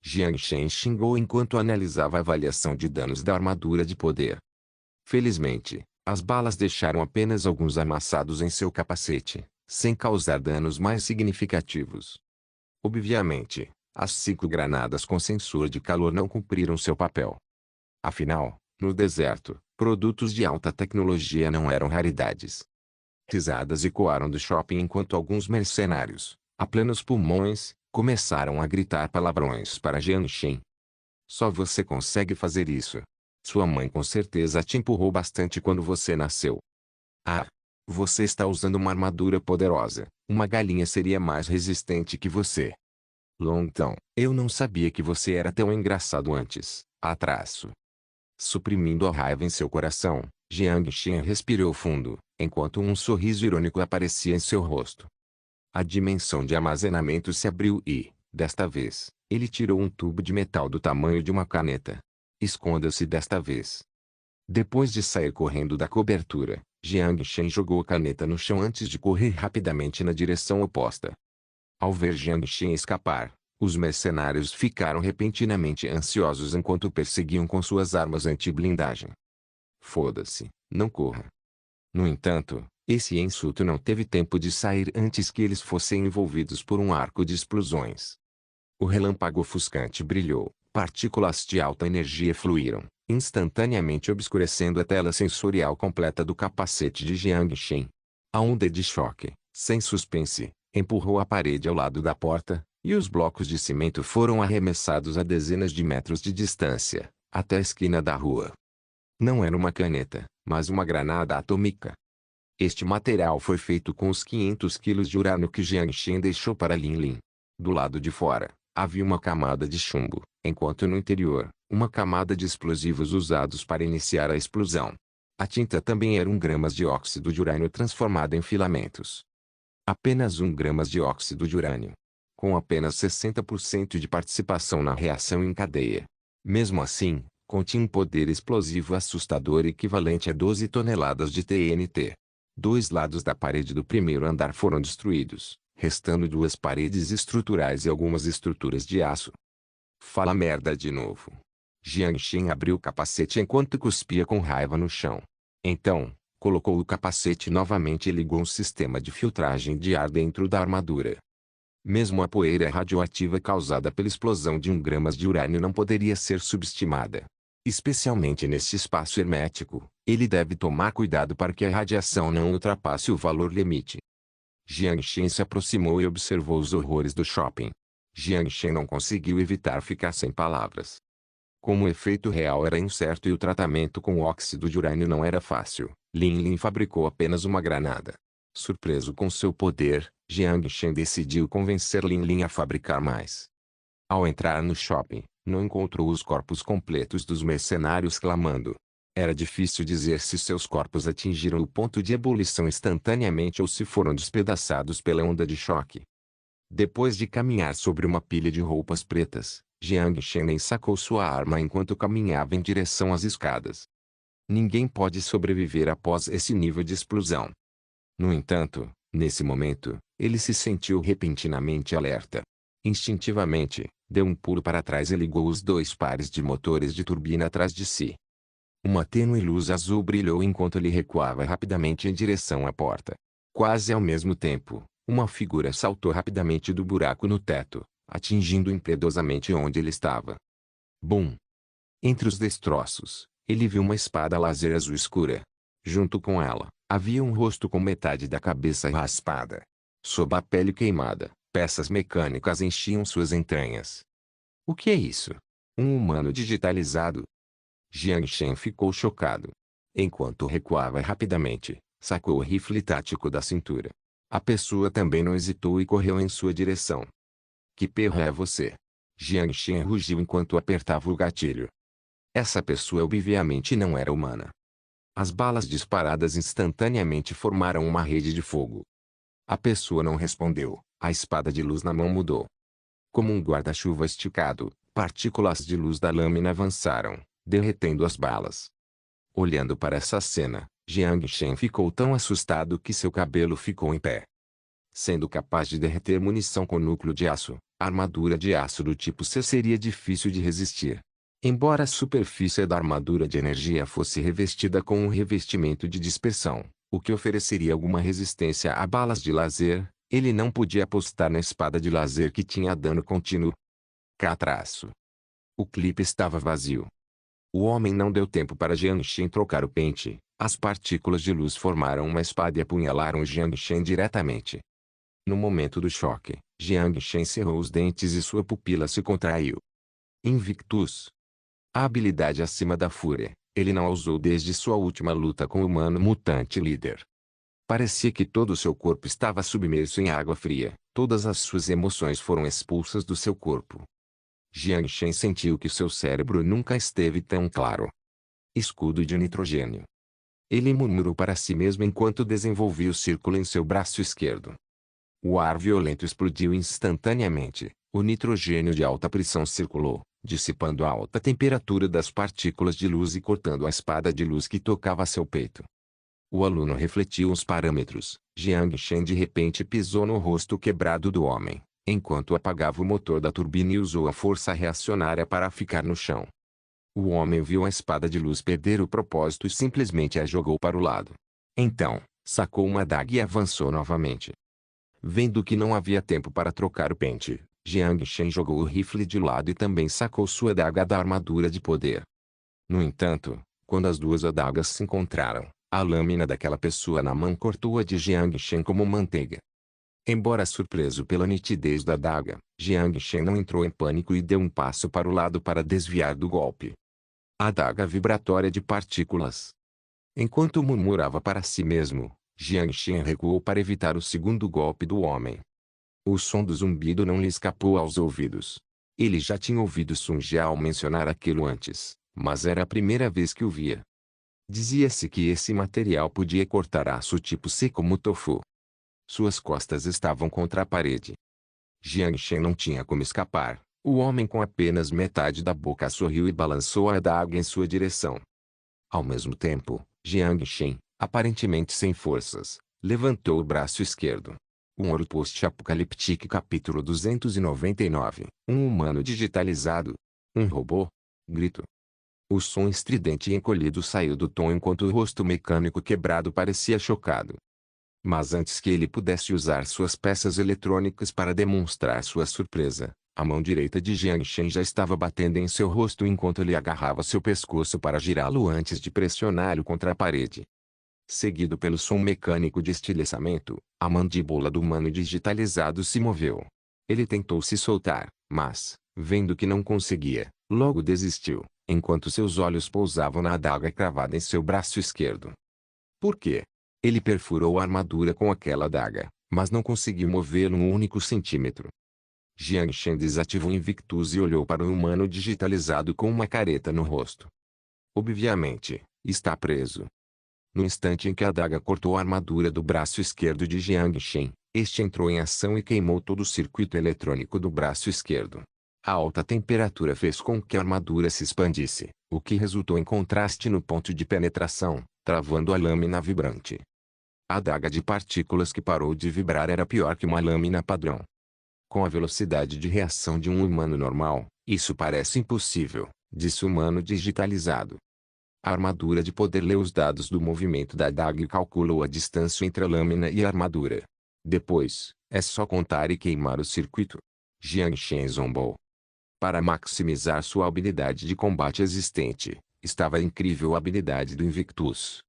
Jiang Shen xingou enquanto analisava a avaliação de danos da armadura de poder. Felizmente, as balas deixaram apenas alguns amassados em seu capacete, sem causar danos mais significativos. Obviamente, as 5 granadas com sensor de calor não cumpriram seu papel. Afinal, no deserto, produtos de alta tecnologia não eram raridades. Risadas ecoaram do shopping enquanto alguns mercenários, a plenos pulmões, começaram a gritar palavrões para Jiang Shen. Só você consegue fazer isso. Sua mãe com certeza te empurrou bastante quando você nasceu. Ah! Você está usando uma armadura poderosa. Uma galinha seria mais resistente que você. Longtão, eu não sabia que você era tão engraçado antes. Atraso. Suprimindo a raiva em seu coração, Jiang Shen respirou fundo, enquanto um sorriso irônico aparecia em seu rosto. A dimensão de armazenamento se abriu e, desta vez, ele tirou um tubo de metal do tamanho de uma caneta. Esconda-se desta vez. Depois de sair correndo da cobertura, Jiang Shen jogou a caneta no chão antes de correr rapidamente na direção oposta. Ao ver Jiang Shen escapar, os mercenários ficaram repentinamente ansiosos enquanto o perseguiam com suas armas anti-blindagem. Foda-se, não corra. No entanto, esse insulto não teve tempo de sair antes que eles fossem envolvidos por um arco de explosões. O relâmpago ofuscante brilhou, partículas de alta energia fluíram, instantaneamente obscurecendo a tela sensorial completa do capacete de Jiang Shen. A onda de choque, sem suspense, empurrou a parede ao lado da porta, e os blocos de cimento foram arremessados a dezenas de metros de distância, até a esquina da rua. Não era uma caneta, mas uma granada atômica. Este material foi feito com os 500 quilos de urânio que Jiang Shen deixou para Lin Lin. Do lado de fora, havia uma camada de chumbo, enquanto no interior, uma camada de explosivos usados para iniciar a explosão. A tinta também era 1 gramas de óxido de urânio transformado em filamentos. Apenas 1 gramas de óxido de urânio. Com apenas 60% de participação na reação em cadeia. Mesmo assim, continha um poder explosivo assustador equivalente a 12 toneladas de TNT. 2 lados da parede do primeiro andar foram destruídos, restando 2 paredes estruturais e algumas estruturas de aço. Fala merda de novo. Jiang Shen abriu o capacete enquanto cuspia com raiva no chão. Então, colocou o capacete novamente e ligou um sistema de filtragem de ar dentro da armadura. Mesmo a poeira radioativa causada pela explosão de 1 gramas de urânio não poderia ser subestimada. Especialmente neste espaço hermético, ele deve tomar cuidado para que a radiação não ultrapasse o valor limite. Jiang Shen se aproximou e observou os horrores do shopping. Jiang Shen não conseguiu evitar ficar sem palavras. Como o efeito real era incerto e o tratamento com óxido de urânio não era fácil, Lin Lin fabricou apenas uma granada. Surpreso com seu poder, Jiang Shen decidiu convencer Lin Lin a fabricar mais. Ao entrar no shopping, não encontrou os corpos completos dos mercenários clamando. Era difícil dizer se seus corpos atingiram o ponto de ebulição instantaneamente ou se foram despedaçados pela onda de choque. Depois de caminhar sobre uma pilha de roupas pretas, Jiang Shen sacou sua arma enquanto caminhava em direção às escadas. Ninguém pode sobreviver após esse nível de explosão. No entanto, nesse momento, ele se sentiu repentinamente alerta. Instintivamente, deu um pulo para trás e ligou os 2 pares de motores de turbina atrás de si. Uma tênue luz azul brilhou enquanto ele recuava rapidamente em direção à porta. Quase ao mesmo tempo, uma figura saltou rapidamente do buraco no teto, atingindo impiedosamente onde ele estava. Bum! Entre os destroços, ele viu uma espada laser azul escura. Junto com ela, havia um rosto com metade da cabeça raspada. Sob a pele queimada, peças mecânicas enchiam suas entranhas. O que é isso? Um humano digitalizado? Jiang Shen ficou chocado. Enquanto recuava rapidamente, sacou o rifle tático da cintura. A pessoa também não hesitou e correu em sua direção. Que perro é você? Jiang Shen rugiu enquanto apertava o gatilho. Essa pessoa obviamente não era humana. As balas disparadas instantaneamente formaram uma rede de fogo. A pessoa não respondeu, a espada de luz na mão mudou. Como um guarda-chuva esticado, partículas de luz da lâmina avançaram, derretendo as balas. Olhando para essa cena, Jiang Shen ficou tão assustado que seu cabelo ficou em pé. Sendo capaz de derreter munição com núcleo de aço, a armadura de aço do tipo C seria difícil de resistir. Embora a superfície da armadura de energia fosse revestida com um revestimento de dispersão, o que ofereceria alguma resistência a balas de laser, ele não podia apostar na espada de laser que tinha dano contínuo. Catraço. O clipe estava vazio. O homem não deu tempo para Jiang Shen trocar o pente. As partículas de luz formaram uma espada e apunhalaram Jiang Shen diretamente. No momento do choque, Jiang Shen cerrou os dentes e sua pupila se contraiu. Invictus. A habilidade acima da fúria, ele não a usou desde sua última luta com o humano mutante líder. Parecia que todo o seu corpo estava submerso em água fria, todas as suas emoções foram expulsas do seu corpo. Jiang Shen sentiu que seu cérebro nunca esteve tão claro. Escudo de nitrogênio. Ele murmurou para si mesmo enquanto desenvolvia o círculo em seu braço esquerdo. O ar violento explodiu instantaneamente, o nitrogênio de alta pressão circulou, dissipando a alta temperatura das partículas de luz e cortando a espada de luz que tocava seu peito. O aluno refletiu os parâmetros. Jiang Shen de repente pisou no rosto quebrado do homem, enquanto apagava o motor da turbina e usou a força reacionária para ficar no chão. O homem viu a espada de luz perder o propósito e simplesmente a jogou para o lado. Então, sacou uma adaga e avançou novamente. Vendo que não havia tempo para trocar o pente, Jiang Shen jogou o rifle de lado e também sacou sua adaga da armadura de poder. No entanto, quando as duas adagas se encontraram, a lâmina daquela pessoa na mão cortou a de Jiang Shen como manteiga. Embora surpreso pela nitidez da adaga, Jiang Shen não entrou em pânico e deu um passo para o lado para desviar do golpe. A adaga vibratória de partículas. Enquanto murmurava para si mesmo, Jiang Shen recuou para evitar o segundo golpe do homem. O som do zumbido não lhe escapou aos ouvidos. Ele já tinha ouvido Sun Jiao mencionar aquilo antes, mas era a primeira vez que o via. Dizia-se que esse material podia cortar aço tipo C como tofu. Suas costas estavam contra a parede. Jiang Shen não tinha como escapar. O homem com apenas metade da boca sorriu e balançou a adaga em sua direção. Ao mesmo tempo, Jiang Shen, aparentemente sem forças, levantou o braço esquerdo. Um Ouro Post-Apocaliptique Capítulo 299. Um humano digitalizado. Um robô? Grito. O som estridente e encolhido saiu do tom enquanto o rosto mecânico quebrado parecia chocado. Mas antes que ele pudesse usar suas peças eletrônicas para demonstrar sua surpresa, a mão direita de Jiang Shen já estava batendo em seu rosto enquanto ele agarrava seu pescoço para girá-lo antes de pressioná-lo contra a parede. Seguido pelo som mecânico de estilhaçamento, a mandíbula do humano digitalizado se moveu. Ele tentou se soltar, mas, vendo que não conseguia, logo desistiu, enquanto seus olhos pousavam na adaga cravada em seu braço esquerdo. Por quê? Ele perfurou a armadura com aquela adaga, mas não conseguiu movê-lo um único centímetro. Jiang Shen desativou o Invictus e olhou para o humano digitalizado com uma careta no rosto. Obviamente, está preso. No instante em que a adaga cortou a armadura do braço esquerdo de Jiang Shen, este entrou em ação e queimou todo o circuito eletrônico do braço esquerdo. A alta temperatura fez com que a armadura se expandisse, o que resultou em contraste no ponto de penetração, travando a lâmina vibrante. A adaga de partículas que parou de vibrar era pior que uma lâmina padrão. Com a velocidade de reação de um humano normal, isso parece impossível, disse o humano digitalizado. A armadura de poder lê os dados do movimento da adaga e calculou a distância entre a lâmina e a armadura. Depois, é só contar e queimar o circuito. Jiang Shen zombou. Para maximizar sua habilidade de combate existente, estava a incrível habilidade do Invictus.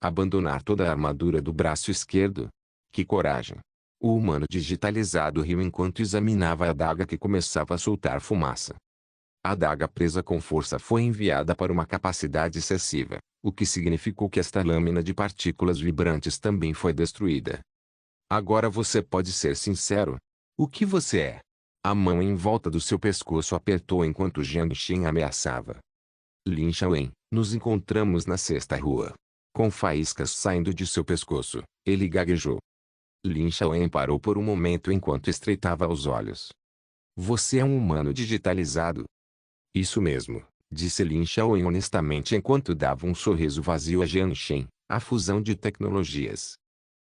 Abandonar toda a armadura do braço esquerdo? Que coragem! O humano digitalizado riu enquanto examinava a adaga que começava a soltar fumaça. A adaga presa com força foi enviada para uma capacidade excessiva, o que significou que esta lâmina de partículas vibrantes também foi destruída. Agora você pode ser sincero. O que você é? A mão em volta do seu pescoço apertou enquanto Jiang Shen ameaçava. Lin Shaowen, nos encontramos na sexta rua. Com faíscas saindo de seu pescoço, ele gaguejou. Lin Shaowen parou por um momento enquanto estreitava os olhos. Você é um humano digitalizado? Isso mesmo, disse Lin Shaowen honestamente enquanto dava um sorriso vazio a Jiang Shen, a fusão de tecnologias.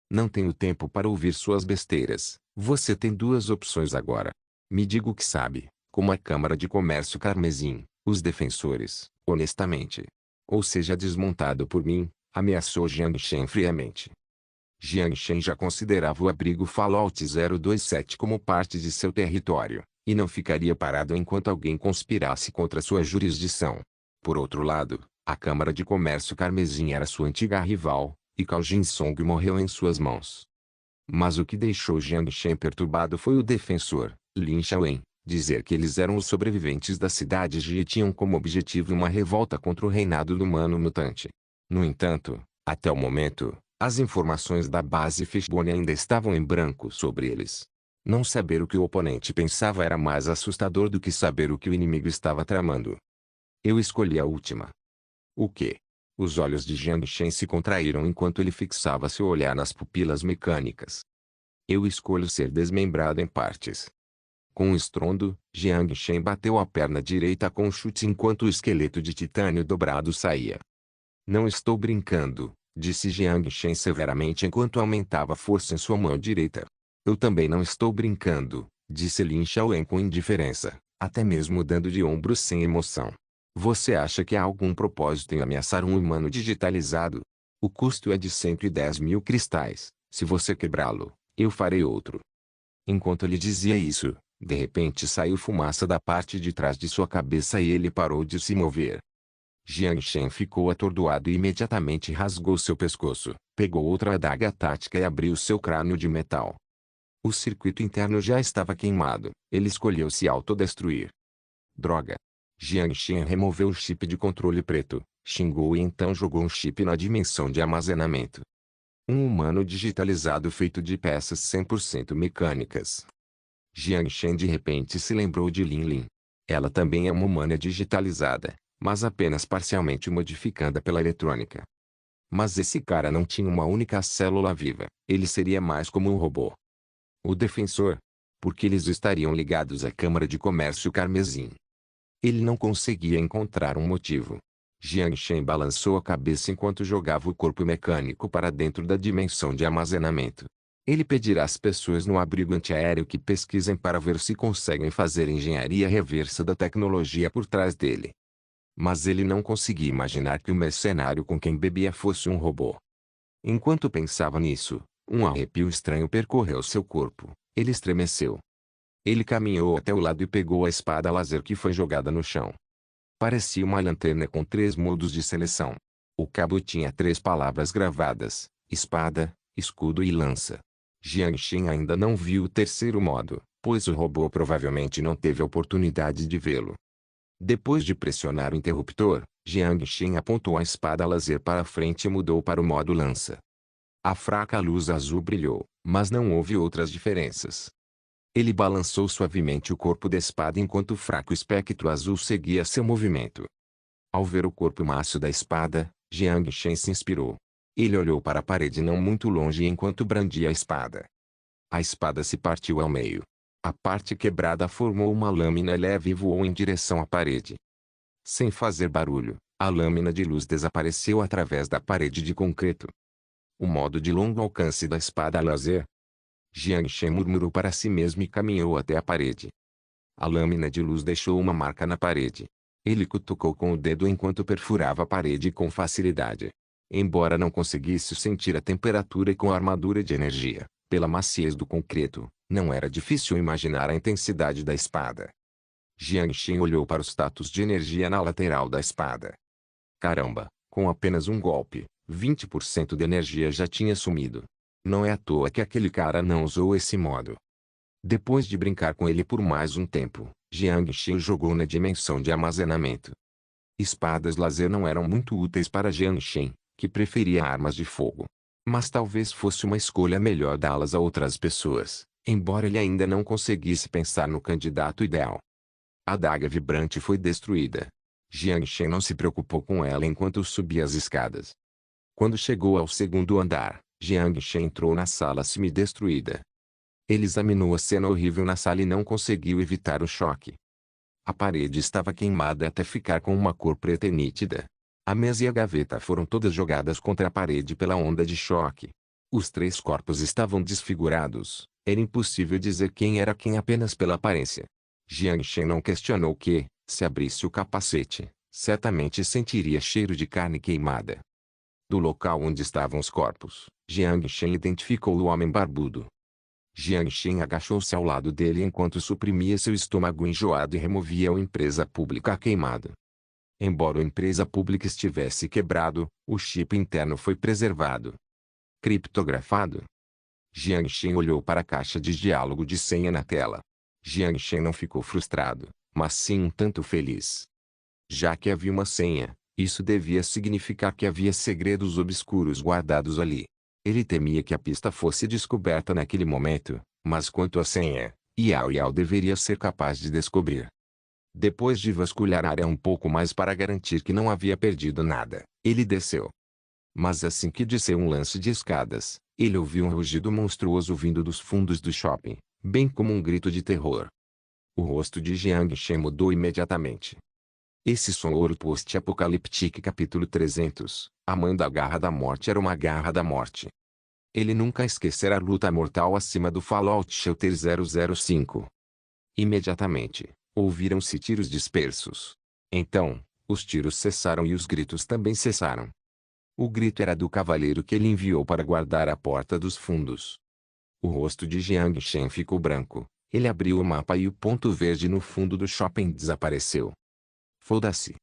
Não tenho tempo para ouvir suas besteiras. Você tem duas opções agora. Me diga o que sabe, como a Câmara de Comércio Carmesim, os defensores, honestamente. Ou seja desmontado por mim, ameaçou Jiang Shen friamente. Jiang Shen já considerava o abrigo Fallout 027 como parte de seu território, e não ficaria parado enquanto alguém conspirasse contra sua jurisdição. Por outro lado, a Câmara de Comércio Carmesim era sua antiga rival, e Cao Jinsong morreu em suas mãos. Mas o que deixou Jiang Shen perturbado foi o defensor, Lin Shaowen, dizer que eles eram os sobreviventes da cidade e tinham como objetivo uma revolta contra o reinado do humano mutante. No entanto, até o momento, as informações da base Fishbone ainda estavam em branco sobre eles. Não saber o que o oponente pensava era mais assustador do que saber o que o inimigo estava tramando. Eu escolhi a última. O quê? Os olhos de Jiang Shen se contraíram enquanto ele fixava seu olhar nas pupilas mecânicas. Eu escolho ser desmembrado em partes. Com um estrondo, Jiang Shen bateu a perna direita com um chute enquanto o esqueleto de titânio dobrado saía. Não estou brincando, disse Jiang Shen severamente enquanto aumentava a força em sua mão direita. Eu também não estou brincando, disse Lin Shaowen com indiferença, até mesmo dando de ombros sem emoção. Você acha que há algum propósito em ameaçar um humano digitalizado? O custo é de 110 mil cristais. Se você quebrá-lo, eu farei outro. Enquanto ele dizia isso, de repente saiu fumaça da parte de trás de sua cabeça e ele parou de se mover. Jiang Shen ficou atordoado e imediatamente rasgou seu pescoço, pegou outra adaga tática e abriu seu crânio de metal. O circuito interno já estava queimado, ele escolheu se autodestruir. Droga! Jiang Shen removeu o chip de controle preto, xingou e então jogou um chip na dimensão de armazenamento. Um humano digitalizado feito de peças 100% mecânicas. Jiang Shen de repente se lembrou de Lin Lin. Ela também é uma humana digitalizada, mas apenas parcialmente modificada pela eletrônica. Mas esse cara não tinha uma única célula viva, ele seria mais como um robô. O defensor? Porque eles estariam ligados à Câmara de Comércio Carmesim. Ele não conseguia encontrar um motivo. Jiang Shen balançou a cabeça enquanto jogava o corpo mecânico para dentro da dimensão de armazenamento. Ele pedirá às pessoas no abrigo antiaéreo que pesquisem para ver se conseguem fazer engenharia reversa da tecnologia por trás dele. Mas ele não conseguia imaginar que o mercenário com quem bebia fosse um robô. Enquanto pensava nisso, um arrepio estranho percorreu seu corpo. Ele estremeceu. Ele caminhou até o lado e pegou a espada laser que foi jogada no chão. Parecia uma lanterna com 3 modos de seleção. O cabo tinha 3 palavras gravadas: espada, escudo e lança. Jiang Shen ainda não viu o terceiro modo, pois o robô provavelmente não teve a oportunidade de vê-lo. Depois de pressionar o interruptor, Jiang Shen apontou a espada laser para frente e mudou para o modo lança. A fraca luz azul brilhou, mas não houve outras diferenças. Ele balançou suavemente o corpo da espada enquanto o fraco espectro azul seguia seu movimento. Ao ver o corpo macio da espada, Jiang Shen se inspirou. Ele olhou para a parede não muito longe enquanto brandia a espada. A espada se partiu ao meio. A parte quebrada formou uma lâmina leve e voou em direção à parede. Sem fazer barulho, a lâmina de luz desapareceu através da parede de concreto. O modo de longo alcance da espada laser. Jiang Shen murmurou para si mesmo e caminhou até a parede. A lâmina de luz deixou uma marca na parede. Ele cutucou com o dedo enquanto perfurava a parede com facilidade. Embora não conseguisse sentir a temperatura com a armadura de energia, pela maciez do concreto, não era difícil imaginar a intensidade da espada. Jiang Shen olhou para o status de energia na lateral da espada. Caramba, com apenas um golpe, 20% de energia já tinha sumido. Não é à toa que aquele cara não usou esse modo. Depois de brincar com ele por mais um tempo, Jiang Shen jogou na dimensão de armazenamento. Espadas laser não eram muito úteis para Jiang Shen, que preferia armas de fogo. Mas talvez fosse uma escolha melhor dá-las a outras pessoas, embora ele ainda não conseguisse pensar no candidato ideal. A adaga vibrante foi destruída. Jiang Shen não se preocupou com ela enquanto subia as escadas. Quando chegou ao segundo andar, Jiang Shen entrou na sala semi-destruída. Ele examinou a cena horrível na sala e não conseguiu evitar o choque. A parede estava queimada até ficar com uma cor preta e nítida. A mesa e a gaveta foram todas jogadas contra a parede pela onda de choque. Os 3 corpos estavam desfigurados. Era impossível dizer quem era quem apenas pela aparência. Jiang Shen não questionou que, se abrisse o capacete, certamente sentiria cheiro de carne queimada. Do local onde estavam os corpos, Jiang Shen identificou o homem barbudo. Jiang Shen agachou-se ao lado dele enquanto suprimia seu estômago enjoado e removia a empresa pública queimado. Embora a empresa pública estivesse quebrado, o chip interno foi preservado. Criptografado. Jiang Shen olhou para a caixa de diálogo de senha na tela. Jiang Shen não ficou frustrado, mas sim um tanto feliz. Já que havia uma senha, isso devia significar que havia segredos obscuros guardados ali. Ele temia que a pista fosse descoberta naquele momento, mas quanto à senha, Yao Yao deveria ser capaz de descobrir. Depois de vasculhar a área um pouco mais para garantir que não havia perdido nada, ele desceu. Mas assim que desceu um lance de escadas, ele ouviu um rugido monstruoso vindo dos fundos do shopping, bem como um grito de terror. O rosto de Jiang Shen mudou imediatamente. Esse sonoro post-apocalíptico capítulo 300, a mãe da garra da morte era uma garra da morte. Ele nunca esquecerá a luta mortal acima do Fallout Shelter 005. Imediatamente, ouviram-se tiros dispersos. Então, os tiros cessaram e os gritos também cessaram. O grito era do cavaleiro que ele enviou para guardar a porta dos fundos. O rosto de Jiang Shen ficou branco. Ele abriu o mapa e o ponto verde no fundo do shopping desapareceu. Foda-se.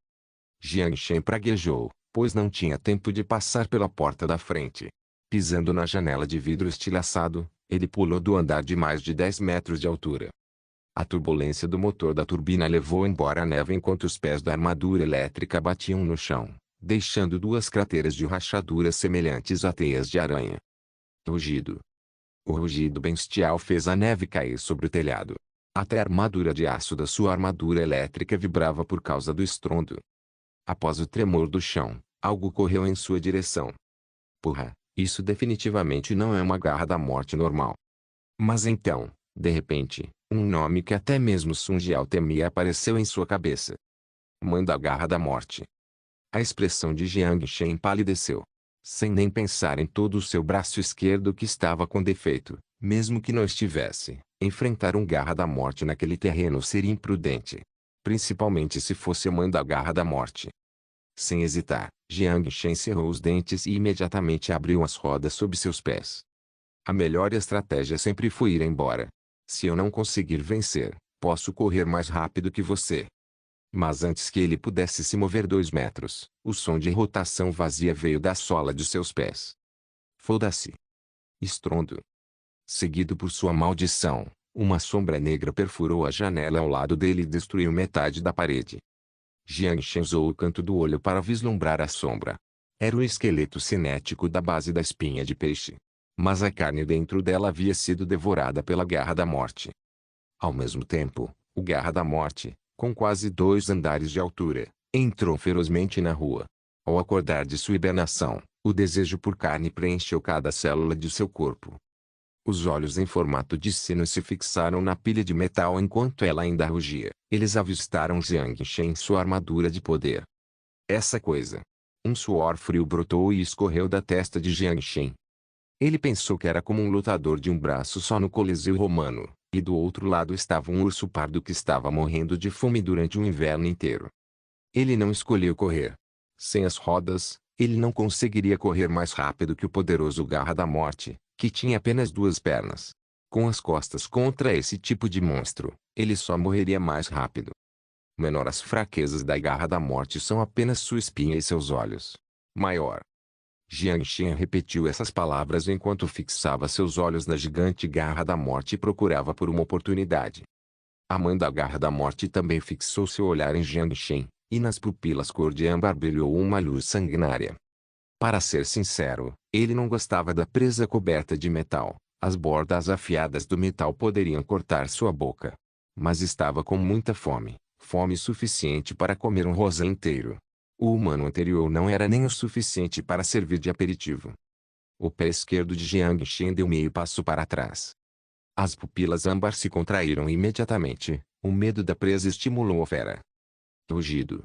Jiang Shen praguejou, pois não tinha tempo de passar pela porta da frente. Pisando na janela de vidro estilhaçado, ele pulou do andar de mais de 10 metros de altura. A turbulência do motor da turbina levou embora a neve enquanto os pés da armadura elétrica batiam no chão, deixando 2 crateras de rachaduras semelhantes a teias de aranha. Rugido. O rugido bestial fez a neve cair sobre o telhado. Até a armadura de aço da sua armadura elétrica vibrava por causa do estrondo. Após o tremor do chão, algo correu em sua direção. Porra, isso definitivamente não é uma garra da morte normal. Mas então, de repente, um nome que até mesmo Sun Jiao temia apareceu em sua cabeça. Mãe da garra da morte. A expressão de Jiang Shen empalideceu. Sem nem pensar em todo o seu braço esquerdo que estava com defeito, mesmo que não estivesse, enfrentar um garra da morte naquele terreno seria imprudente. Principalmente se fosse a mãe da garra da morte. Sem hesitar, Jiang Shen cerrou os dentes e imediatamente abriu as rodas sob seus pés. A melhor estratégia sempre foi ir embora. Se eu não conseguir vencer, posso correr mais rápido que você. Mas antes que ele pudesse se mover 2 metros, o som de rotação vazia veio da sola de seus pés. Foda-se. Estrondo. Seguido por sua maldição, uma sombra negra perfurou a janela ao lado dele e destruiu metade da parede. Jiang Shen usou o canto do olho para vislumbrar a sombra. Era o esqueleto cinético da base da espinha de peixe. Mas a carne dentro dela havia sido devorada pela garra da morte. Ao mesmo tempo, o garra da morte, com quase 2 andares de altura, entrou ferozmente na rua. Ao acordar de sua hibernação, o desejo por carne preencheu cada célula de seu corpo. Os olhos em formato de sino se fixaram na pilha de metal enquanto ela ainda rugia. Eles avistaram Jiang Shen em sua armadura de poder. Essa coisa. Um suor frio brotou e escorreu da testa de Jiang Shen. Ele pensou que era como um lutador de um braço só no Coliseu Romano, e do outro lado estava um urso pardo que estava morrendo de fome durante um inverno inteiro. Ele não escolheu correr. Sem as rodas, ele não conseguiria correr mais rápido que o poderoso Garra da Morte, que tinha apenas 2 pernas. Com as costas contra esse tipo de monstro, ele só morreria mais rápido. Menor as fraquezas da Garra da Morte são apenas sua espinha e seus olhos. Maior. Jiang Shen repetiu essas palavras enquanto fixava seus olhos na gigante garra da morte e procurava por uma oportunidade. A mãe da Garra da Morte também fixou seu olhar em Jiang Shen, e nas pupilas cor de âmbar brilhou uma luz sanguinária. Para ser sincero, ele não gostava da presa coberta de metal. As bordas afiadas do metal poderiam cortar sua boca. Mas estava com muita fome, fome suficiente para comer um rosa inteiro. O humano anterior não era nem o suficiente para servir de aperitivo. O pé esquerdo de Jiang Shen deu meio passo para trás. As pupilas âmbar se contraíram imediatamente. O medo da presa estimulou a fera. Rugido.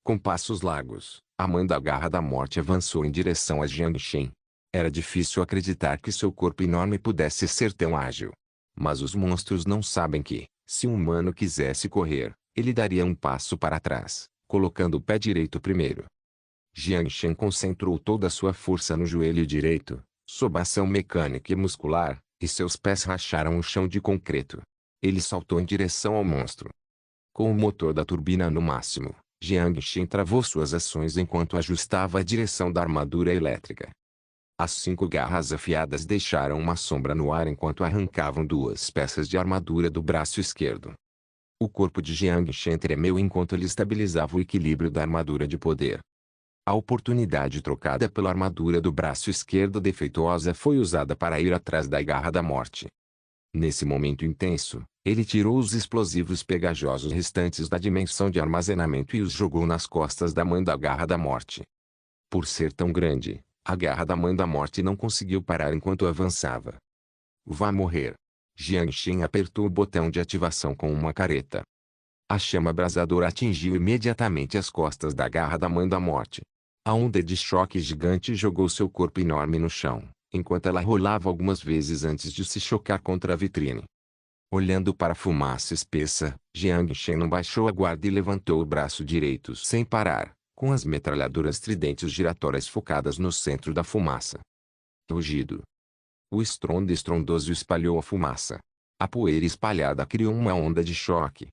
Com passos largos, a mãe da Garra da Morte avançou em direção a Jiang Shen. Era difícil acreditar que seu corpo enorme pudesse ser tão ágil. Mas os monstros não sabem que, se um humano quisesse correr, ele daria um passo para trás, colocando o pé direito primeiro. Jiang Shen concentrou toda a sua força no joelho direito, sob ação mecânica e muscular, e seus pés racharam o chão de concreto. Ele saltou em direção ao monstro. Com o motor da turbina no máximo, Jiang Shen travou suas ações enquanto ajustava a direção da armadura elétrica. As 5 garras afiadas deixaram uma sombra no ar enquanto arrancavam 2 peças de armadura do braço esquerdo. O corpo de Jiang Shen tremeu enquanto ele estabilizava o equilíbrio da armadura de poder. A oportunidade trocada pela armadura do braço esquerdo defeituosa foi usada para ir atrás da Garra da Morte. Nesse momento intenso, ele tirou os explosivos pegajosos restantes da dimensão de armazenamento e os jogou nas costas da mãe da Garra da Morte. Por ser tão grande, a Garra da Mãe da Morte não conseguiu parar enquanto avançava. Vá morrer. Jiang Shen apertou o botão de ativação com uma careta. A chama abrasadora atingiu imediatamente as costas da Garra da Mãe da Morte. A onda de choque gigante jogou seu corpo enorme no chão, enquanto ela rolava algumas vezes antes de se chocar contra a vitrine. Olhando para a fumaça espessa, Jiang Shen não baixou a guarda e levantou o braço direito sem parar, com as metralhadoras tridentes giratórias focadas no centro da fumaça. Rugido. O estrondo estrondoso espalhou a fumaça. A poeira espalhada criou uma onda de choque.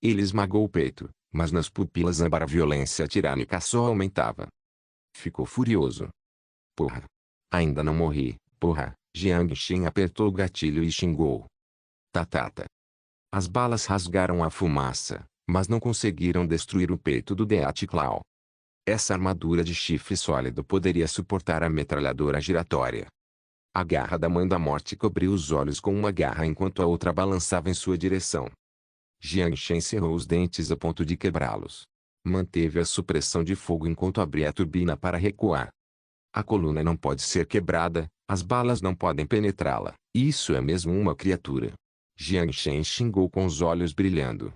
Ele esmagou o peito, mas nas pupilas âmbar a violência tirânica só aumentava. Ficou furioso. Porra! Ainda não morri, porra! Jiang Shen apertou o gatilho e xingou. Tatata. As balas rasgaram a fumaça, mas não conseguiram destruir o peito do Death Claw. Essa armadura de chifre sólido poderia suportar a metralhadora giratória. A Garra da Mãe da Morte cobriu os olhos com uma garra enquanto a outra balançava em sua direção. Jiang Shen cerrou os dentes a ponto de quebrá-los. Manteve a supressão de fogo enquanto abria a turbina para recuar. A coluna não pode ser quebrada, as balas não podem penetrá-la. Isso é mesmo uma criatura. Jiang Shen xingou com os olhos brilhando.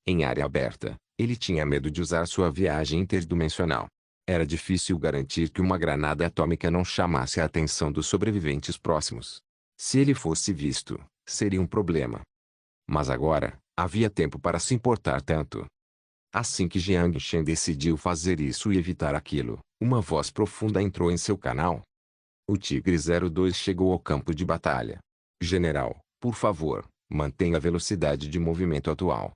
Em área aberta, ele tinha medo de usar sua viagem interdimensional. Era difícil garantir que uma granada atômica não chamasse a atenção dos sobreviventes próximos. Se ele fosse visto, seria um problema. Mas agora, havia tempo para se importar tanto. Assim que Jiang Shen decidiu fazer isso e evitar aquilo, uma voz profunda entrou em seu canal. O Tigre 02 chegou ao campo de batalha. General, por favor, mantenha a velocidade de movimento atual.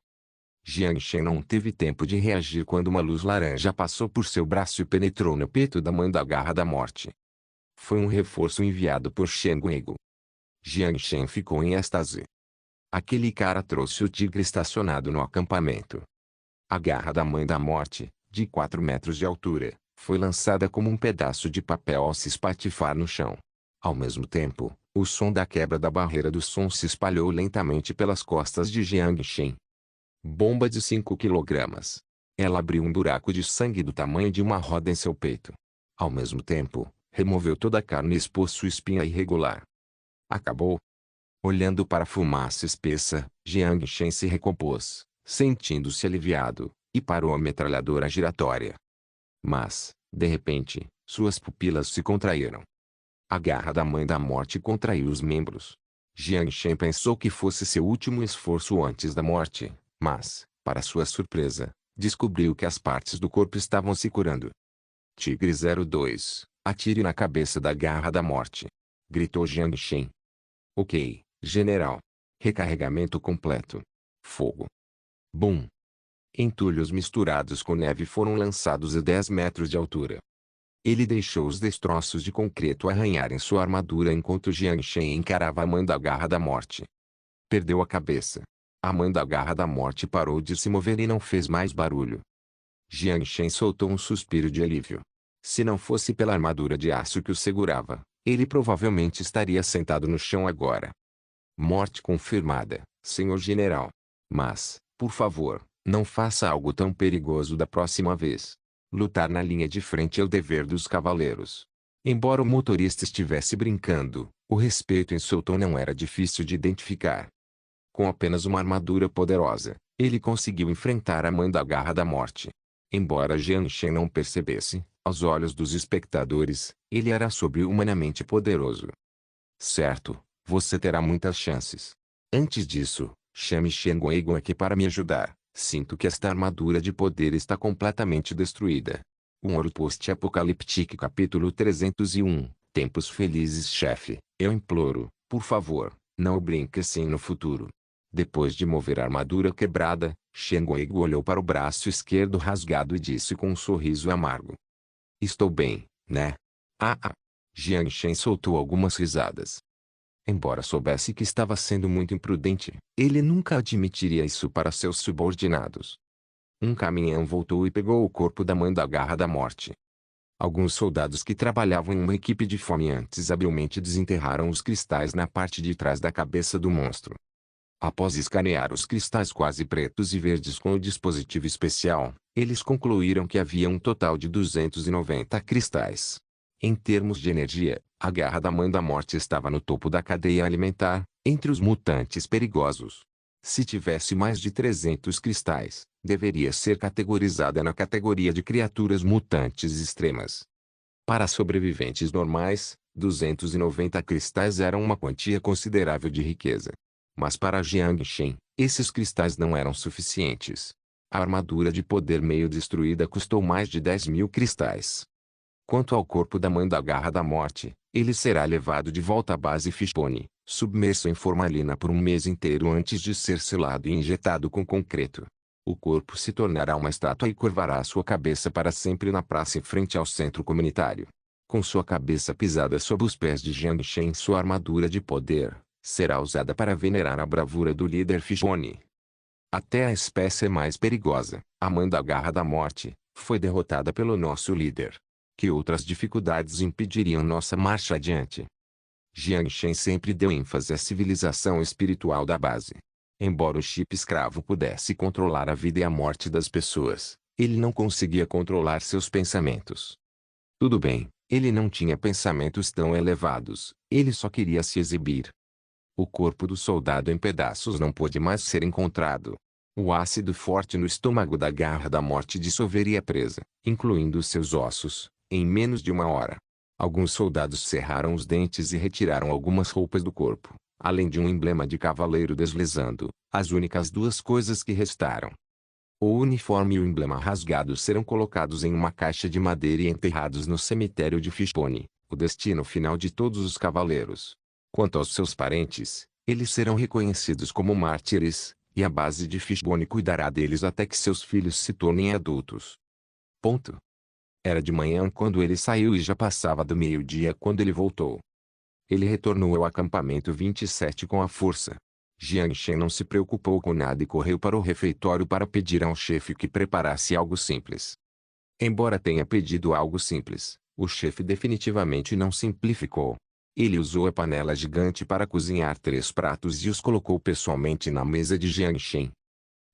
Jiang Shen não teve tempo de reagir quando uma luz laranja passou por seu braço e penetrou no peito da mãe da Garra da Morte. Foi um reforço enviado por Shen Guigo. Jiang Shen ficou em êxtase. Aquele cara trouxe o tigre estacionado no acampamento. A Garra da Mãe da Morte, de 4 metros de altura, foi lançada como um pedaço de papel ao se espatifar no chão. Ao mesmo tempo, o som da quebra da barreira do som se espalhou lentamente pelas costas de Jiang Shen. Bomba de 5 quilogramas. Ela abriu um buraco de sangue do tamanho de uma roda em seu peito. Ao mesmo tempo, removeu toda a carne e expôs sua espinha irregular. Acabou. Olhando para a fumaça espessa, Jiang Shen se recompôs, sentindo-se aliviado, e parou a metralhadora giratória. Mas, de repente, suas pupilas se contraíram. A Garra da Mãe da Morte contraiu os membros. Jiang Shen pensou que fosse seu último esforço antes da morte, mas, para sua surpresa, descobriu que as partes do corpo estavam se curando. Tigre 02, atire na cabeça da Garra da Morte. Gritou Jiang Shen. Ok, general. Recarregamento completo. Fogo. Bum. Entulhos misturados com neve foram lançados a 10 metros de altura. Ele deixou os destroços de concreto arranharem sua armadura enquanto Jiang Shen encarava a mãe da Garra da Morte. Perdeu a cabeça. A mãe da garra da morte parou de se mover e não fez mais barulho. Jiang Shen soltou um suspiro de alívio. Se não fosse pela armadura de aço que o segurava, ele provavelmente estaria sentado no chão agora. Morte confirmada, senhor general. Mas, por favor, não faça algo tão perigoso da próxima vez. Lutar na linha de frente é o dever dos cavaleiros. Embora o motorista estivesse brincando, o respeito em seu tom não era difícil de identificar. Com apenas uma armadura poderosa, ele conseguiu enfrentar a mãe da garra da morte. Embora Jiang Shen não percebesse, aos olhos dos espectadores, ele era sobre-humanamente poderoso. Certo, você terá muitas chances. Antes disso, chame Shen Guigon aqui para me ajudar. Sinto que esta armadura de poder está completamente destruída. Um ouro post-apocalíptico capítulo 301. Tempos felizes, chefe. Eu imploro, por favor, não brinque assim no futuro. Depois de mover a armadura quebrada, Shen Guigon olhou para o braço esquerdo rasgado e disse com um sorriso amargo. Estou bem, né? Jiang Shen soltou algumas risadas. Embora soubesse que estava sendo muito imprudente, ele nunca admitiria isso para seus subordinados. Um caminhão voltou e pegou o corpo da mãe da garra da morte. Alguns soldados que trabalhavam em uma equipe de fomeantes habilmente desenterraram os cristais na parte de trás da cabeça do monstro. Após escanear os cristais quase pretos e verdes com o dispositivo especial, eles concluíram que havia um total de 290 cristais. Em termos de energia, a garra da mãe da morte estava no topo da cadeia alimentar, entre os mutantes perigosos. Se tivesse mais de 300 cristais, deveria ser categorizada na categoria de criaturas mutantes extremas. Para sobreviventes normais, 290 cristais eram uma quantia considerável de riqueza. Mas para Jiang Shen, esses cristais não eram suficientes. A armadura de poder meio destruída custou mais de 10.000 cristais. Quanto ao corpo da mãe da garra da morte, ele será levado de volta à base Fishbone, submerso em formalina por um mês inteiro antes de ser selado e injetado com concreto. O corpo se tornará uma estátua e curvará sua cabeça para sempre na praça em frente ao centro comunitário. Com sua cabeça pisada sob os pés de Jiang Shen, sua armadura de poder será usada para venerar a bravura do líder Fishbone. Até a espécie mais perigosa, a mãe da garra da morte, foi derrotada pelo nosso líder. Que outras dificuldades impediriam nossa marcha adiante? Jiang Shen sempre deu ênfase à civilização espiritual da base. Embora o chip escravo pudesse controlar a vida e a morte das pessoas, ele não conseguia controlar seus pensamentos. Tudo bem, ele não tinha pensamentos tão elevados, ele só queria se exibir. O corpo do soldado em pedaços não pôde mais ser encontrado. O ácido forte no estômago da garra da morte dissolveria a presa, incluindo seus ossos, em menos de uma hora. Alguns soldados cerraram os dentes e retiraram algumas roupas do corpo, além de um emblema de cavaleiro deslizando, as únicas duas coisas que restaram. O uniforme e o emblema rasgados serão colocados em uma caixa de madeira e enterrados no cemitério de Fishbone, o destino final de todos os cavaleiros. Quanto aos seus parentes, eles serão reconhecidos como mártires, e a base de Fishbone cuidará deles até que seus filhos se tornem adultos. Ponto. Era de manhã quando ele saiu e já passava do meio-dia quando ele voltou. Ele retornou ao acampamento 27 com a força. Jiang Shen não se preocupou com nada e correu para o refeitório para pedir ao chefe que preparasse algo simples. Embora tenha pedido algo simples, o chefe definitivamente não simplificou. Ele usou a panela gigante para cozinhar 3 pratos e os colocou pessoalmente na mesa de Jiang Shen.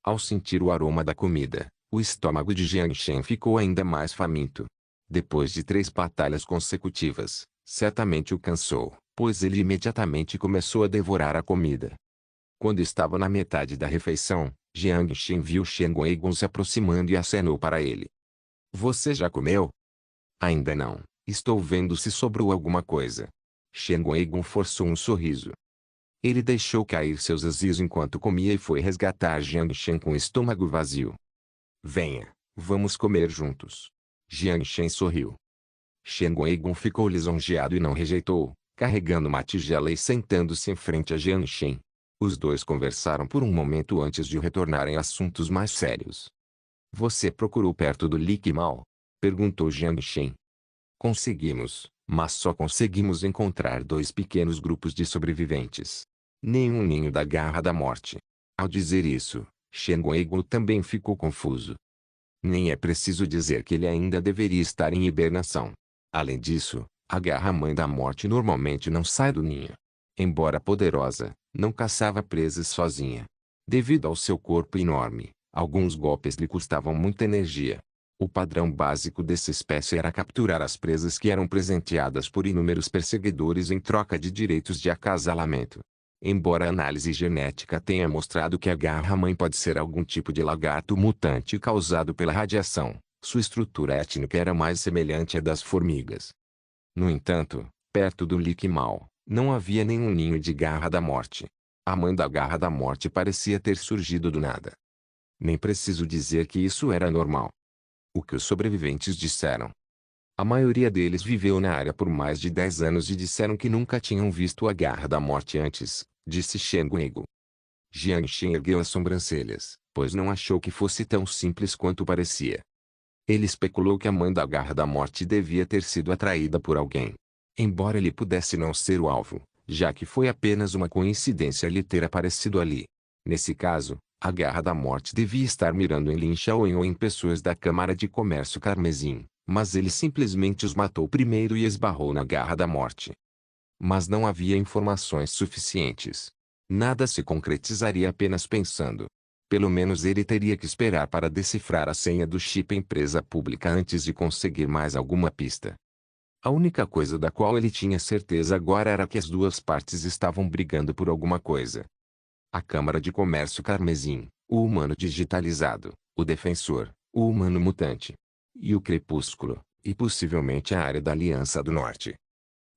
Ao sentir o aroma da comida, o estômago de Jiang Shen ficou ainda mais faminto. Depois de 3 batalhas consecutivas, certamente o cansou, pois ele imediatamente começou a devorar a comida. Quando estava na metade da refeição, Jiang Shen viu Shen Guigon se aproximando e acenou para ele. Você já comeu? Ainda não, estou vendo se sobrou alguma coisa. Shen Guigon forçou um sorriso. Ele deixou cair seus azios enquanto comia e foi resgatar Jiang Shen com o estômago vazio. Venha, vamos comer juntos. Jiang Shen sorriu. Shen Guigon ficou lisonjeado e não rejeitou, carregando uma tigela e sentando-se em frente a Jiang Shen. Os dois conversaram por um momento antes de retornarem a assuntos mais sérios. Você procurou perto do Lique Mal? Perguntou Jiang Shen. Conseguimos, mas só conseguimos encontrar 2 pequenos grupos de sobreviventes. Nenhum ninho da garra da morte. Ao dizer isso, Shen Guogu também ficou confuso. Nem é preciso dizer que ele ainda deveria estar em hibernação. Além disso, a garra-mãe da morte normalmente não sai do ninho. Embora poderosa, não caçava presas sozinha. Devido ao seu corpo enorme, alguns golpes lhe custavam muita energia. O padrão básico dessa espécie era capturar as presas que eram presenteadas por inúmeros perseguidores em troca de direitos de acasalamento. Embora a análise genética tenha mostrado que a garra-mãe pode ser algum tipo de lagarto mutante causado pela radiação, sua estrutura étnica era mais semelhante à das formigas. No entanto, perto do Liquimal, não havia nenhum ninho de garra da morte. A mãe da garra da morte parecia ter surgido do nada. Nem preciso dizer que isso era normal. O que os sobreviventes disseram. A maioria deles viveu na área por mais de 10 anos e disseram que nunca tinham visto a garra da morte antes, disse Shen Guogu. Jiang Shen ergueu as sobrancelhas, pois não achou que fosse tão simples quanto parecia. Ele especulou que a mãe da garra da morte devia ter sido atraída por alguém. Embora ele pudesse não ser o alvo, já que foi apenas uma coincidência lhe ter aparecido ali. Nesse caso, a garra da morte devia estar mirando em Lin Shaowen ou em pessoas da Câmara de Comércio Carmesim, mas ele simplesmente os matou primeiro e esbarrou na garra da morte. Mas não havia informações suficientes. Nada se concretizaria apenas pensando. Pelo menos ele teria que esperar para decifrar a senha do chip empresa pública antes de conseguir mais alguma pista. A única coisa da qual ele tinha certeza agora era que as duas partes estavam brigando por alguma coisa. A Câmara de Comércio Carmesim, o humano digitalizado, o defensor, o humano mutante. E o crepúsculo, e possivelmente a área da Aliança do Norte.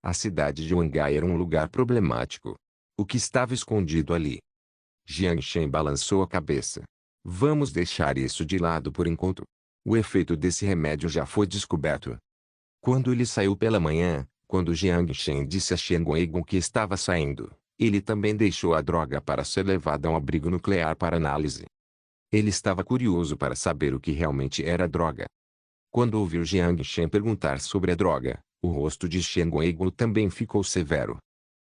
A cidade de Wangai era um lugar problemático. O que estava escondido ali? Jiang Shen balançou a cabeça. Vamos deixar isso de lado por enquanto. O efeito desse remédio já foi descoberto. Quando ele saiu pela manhã, quando Jiang Shen disse a Shen Guogu que estava saindo, ele também deixou a droga para ser levada a um abrigo nuclear para análise. Ele estava curioso para saber o que realmente era a droga. Quando ouviu Jiang Shen perguntar sobre a droga, o rosto de Shen Guogu também ficou severo.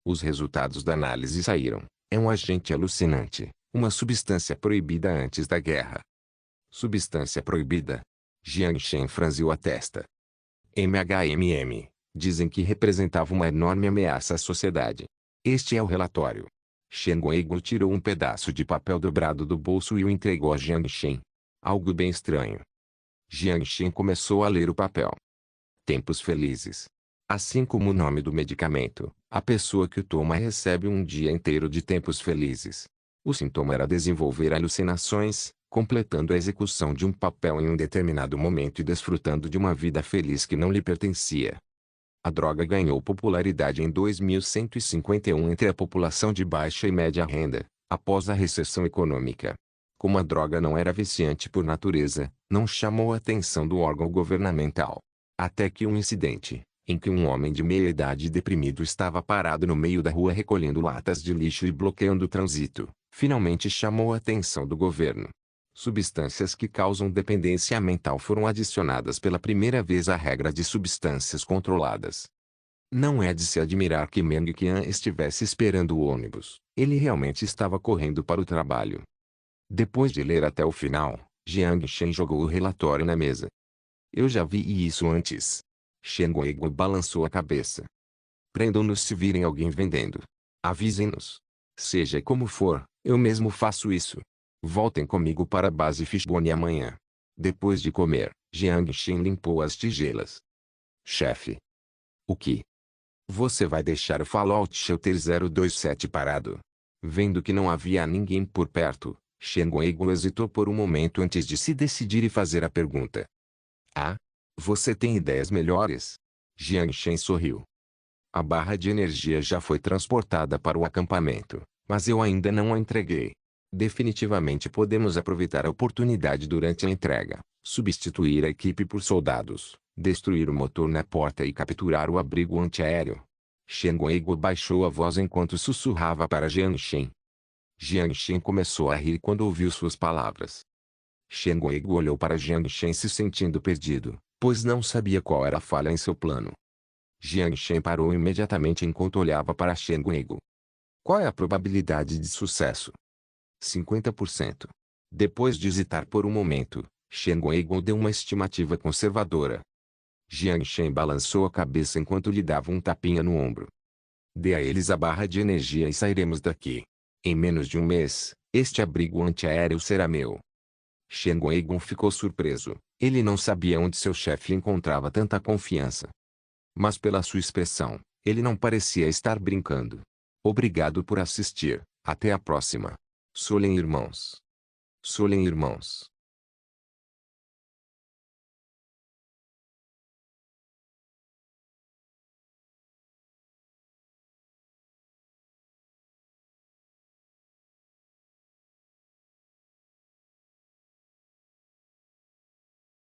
Os resultados da análise saíram. É um agente alucinante, uma substância proibida antes da guerra. Substância proibida? Jiang Shen franziu a testa. MHMM, dizem que representava uma enorme ameaça à sociedade. Este é o relatório. Shen Guogu tirou um pedaço de papel dobrado do bolso e o entregou a Jiang Shen. Algo bem estranho. Jiang Shen começou a ler o papel. Tempos felizes. Assim como o nome do medicamento, a pessoa que o toma recebe um dia inteiro de tempos felizes. O sintoma era desenvolver alucinações, completando a execução de um papel em um determinado momento e desfrutando de uma vida feliz que não lhe pertencia. A droga ganhou popularidade em 2151 entre a população de baixa e média renda, após a recessão econômica. Como a droga não era viciante por natureza, não chamou a atenção do órgão governamental. Até que um incidente, em que um homem de meia-idade deprimido estava parado no meio da rua recolhendo latas de lixo e bloqueando o trânsito, finalmente chamou a atenção do governo. Substâncias que causam dependência mental foram adicionadas pela primeira vez à regra de substâncias controladas. Não é de se admirar que Meng Qian estivesse esperando o ônibus. Ele realmente estava correndo para o trabalho. Depois de ler até o final, Jiang Shen jogou o relatório na mesa. Eu já vi isso antes. Shen Guogu balançou a cabeça. Prendam-nos se virem alguém vendendo. Avisem-nos. Seja como for, eu mesmo faço isso. Voltem comigo para a base Fishbone amanhã. Depois de comer, Jiang Shen limpou as tigelas. Chefe. O que? Você vai deixar o Fallout Shelter 027 parado? Vendo que não havia ninguém por perto, Shen Guogu hesitou por um momento antes de se decidir e fazer a pergunta. Ah? Você tem ideias melhores? Jiang Shen sorriu. A barra de energia já foi transportada para o acampamento, mas eu ainda não a entreguei. Definitivamente podemos aproveitar a oportunidade durante a entrega, substituir a equipe por soldados, destruir o motor na porta e capturar o abrigo antiaéreo. Shen Guogu baixou a voz enquanto sussurrava para Jiang Shen. Jiang Shen começou a rir quando ouviu suas palavras. Shen Guogu olhou para Jiang Shen se sentindo perdido, pois não sabia qual era a falha em seu plano. Jiang Shen parou imediatamente enquanto olhava para Shen Guogu. Qual é a probabilidade de sucesso? 50%. Depois de hesitar por um momento, Shen Guoguo deu uma estimativa conservadora. Jiang Shen balançou a cabeça enquanto lhe dava um tapinha no ombro. Dê a eles a barra de energia e sairemos daqui. Em menos de um mês, este abrigo antiaéreo será meu. Shen Guoguo ficou surpreso. Ele não sabia onde seu chefe encontrava tanta confiança. Mas pela sua expressão, ele não parecia estar brincando. Obrigado por assistir. Até a próxima. Solen Irmãos. Solen Irmãos.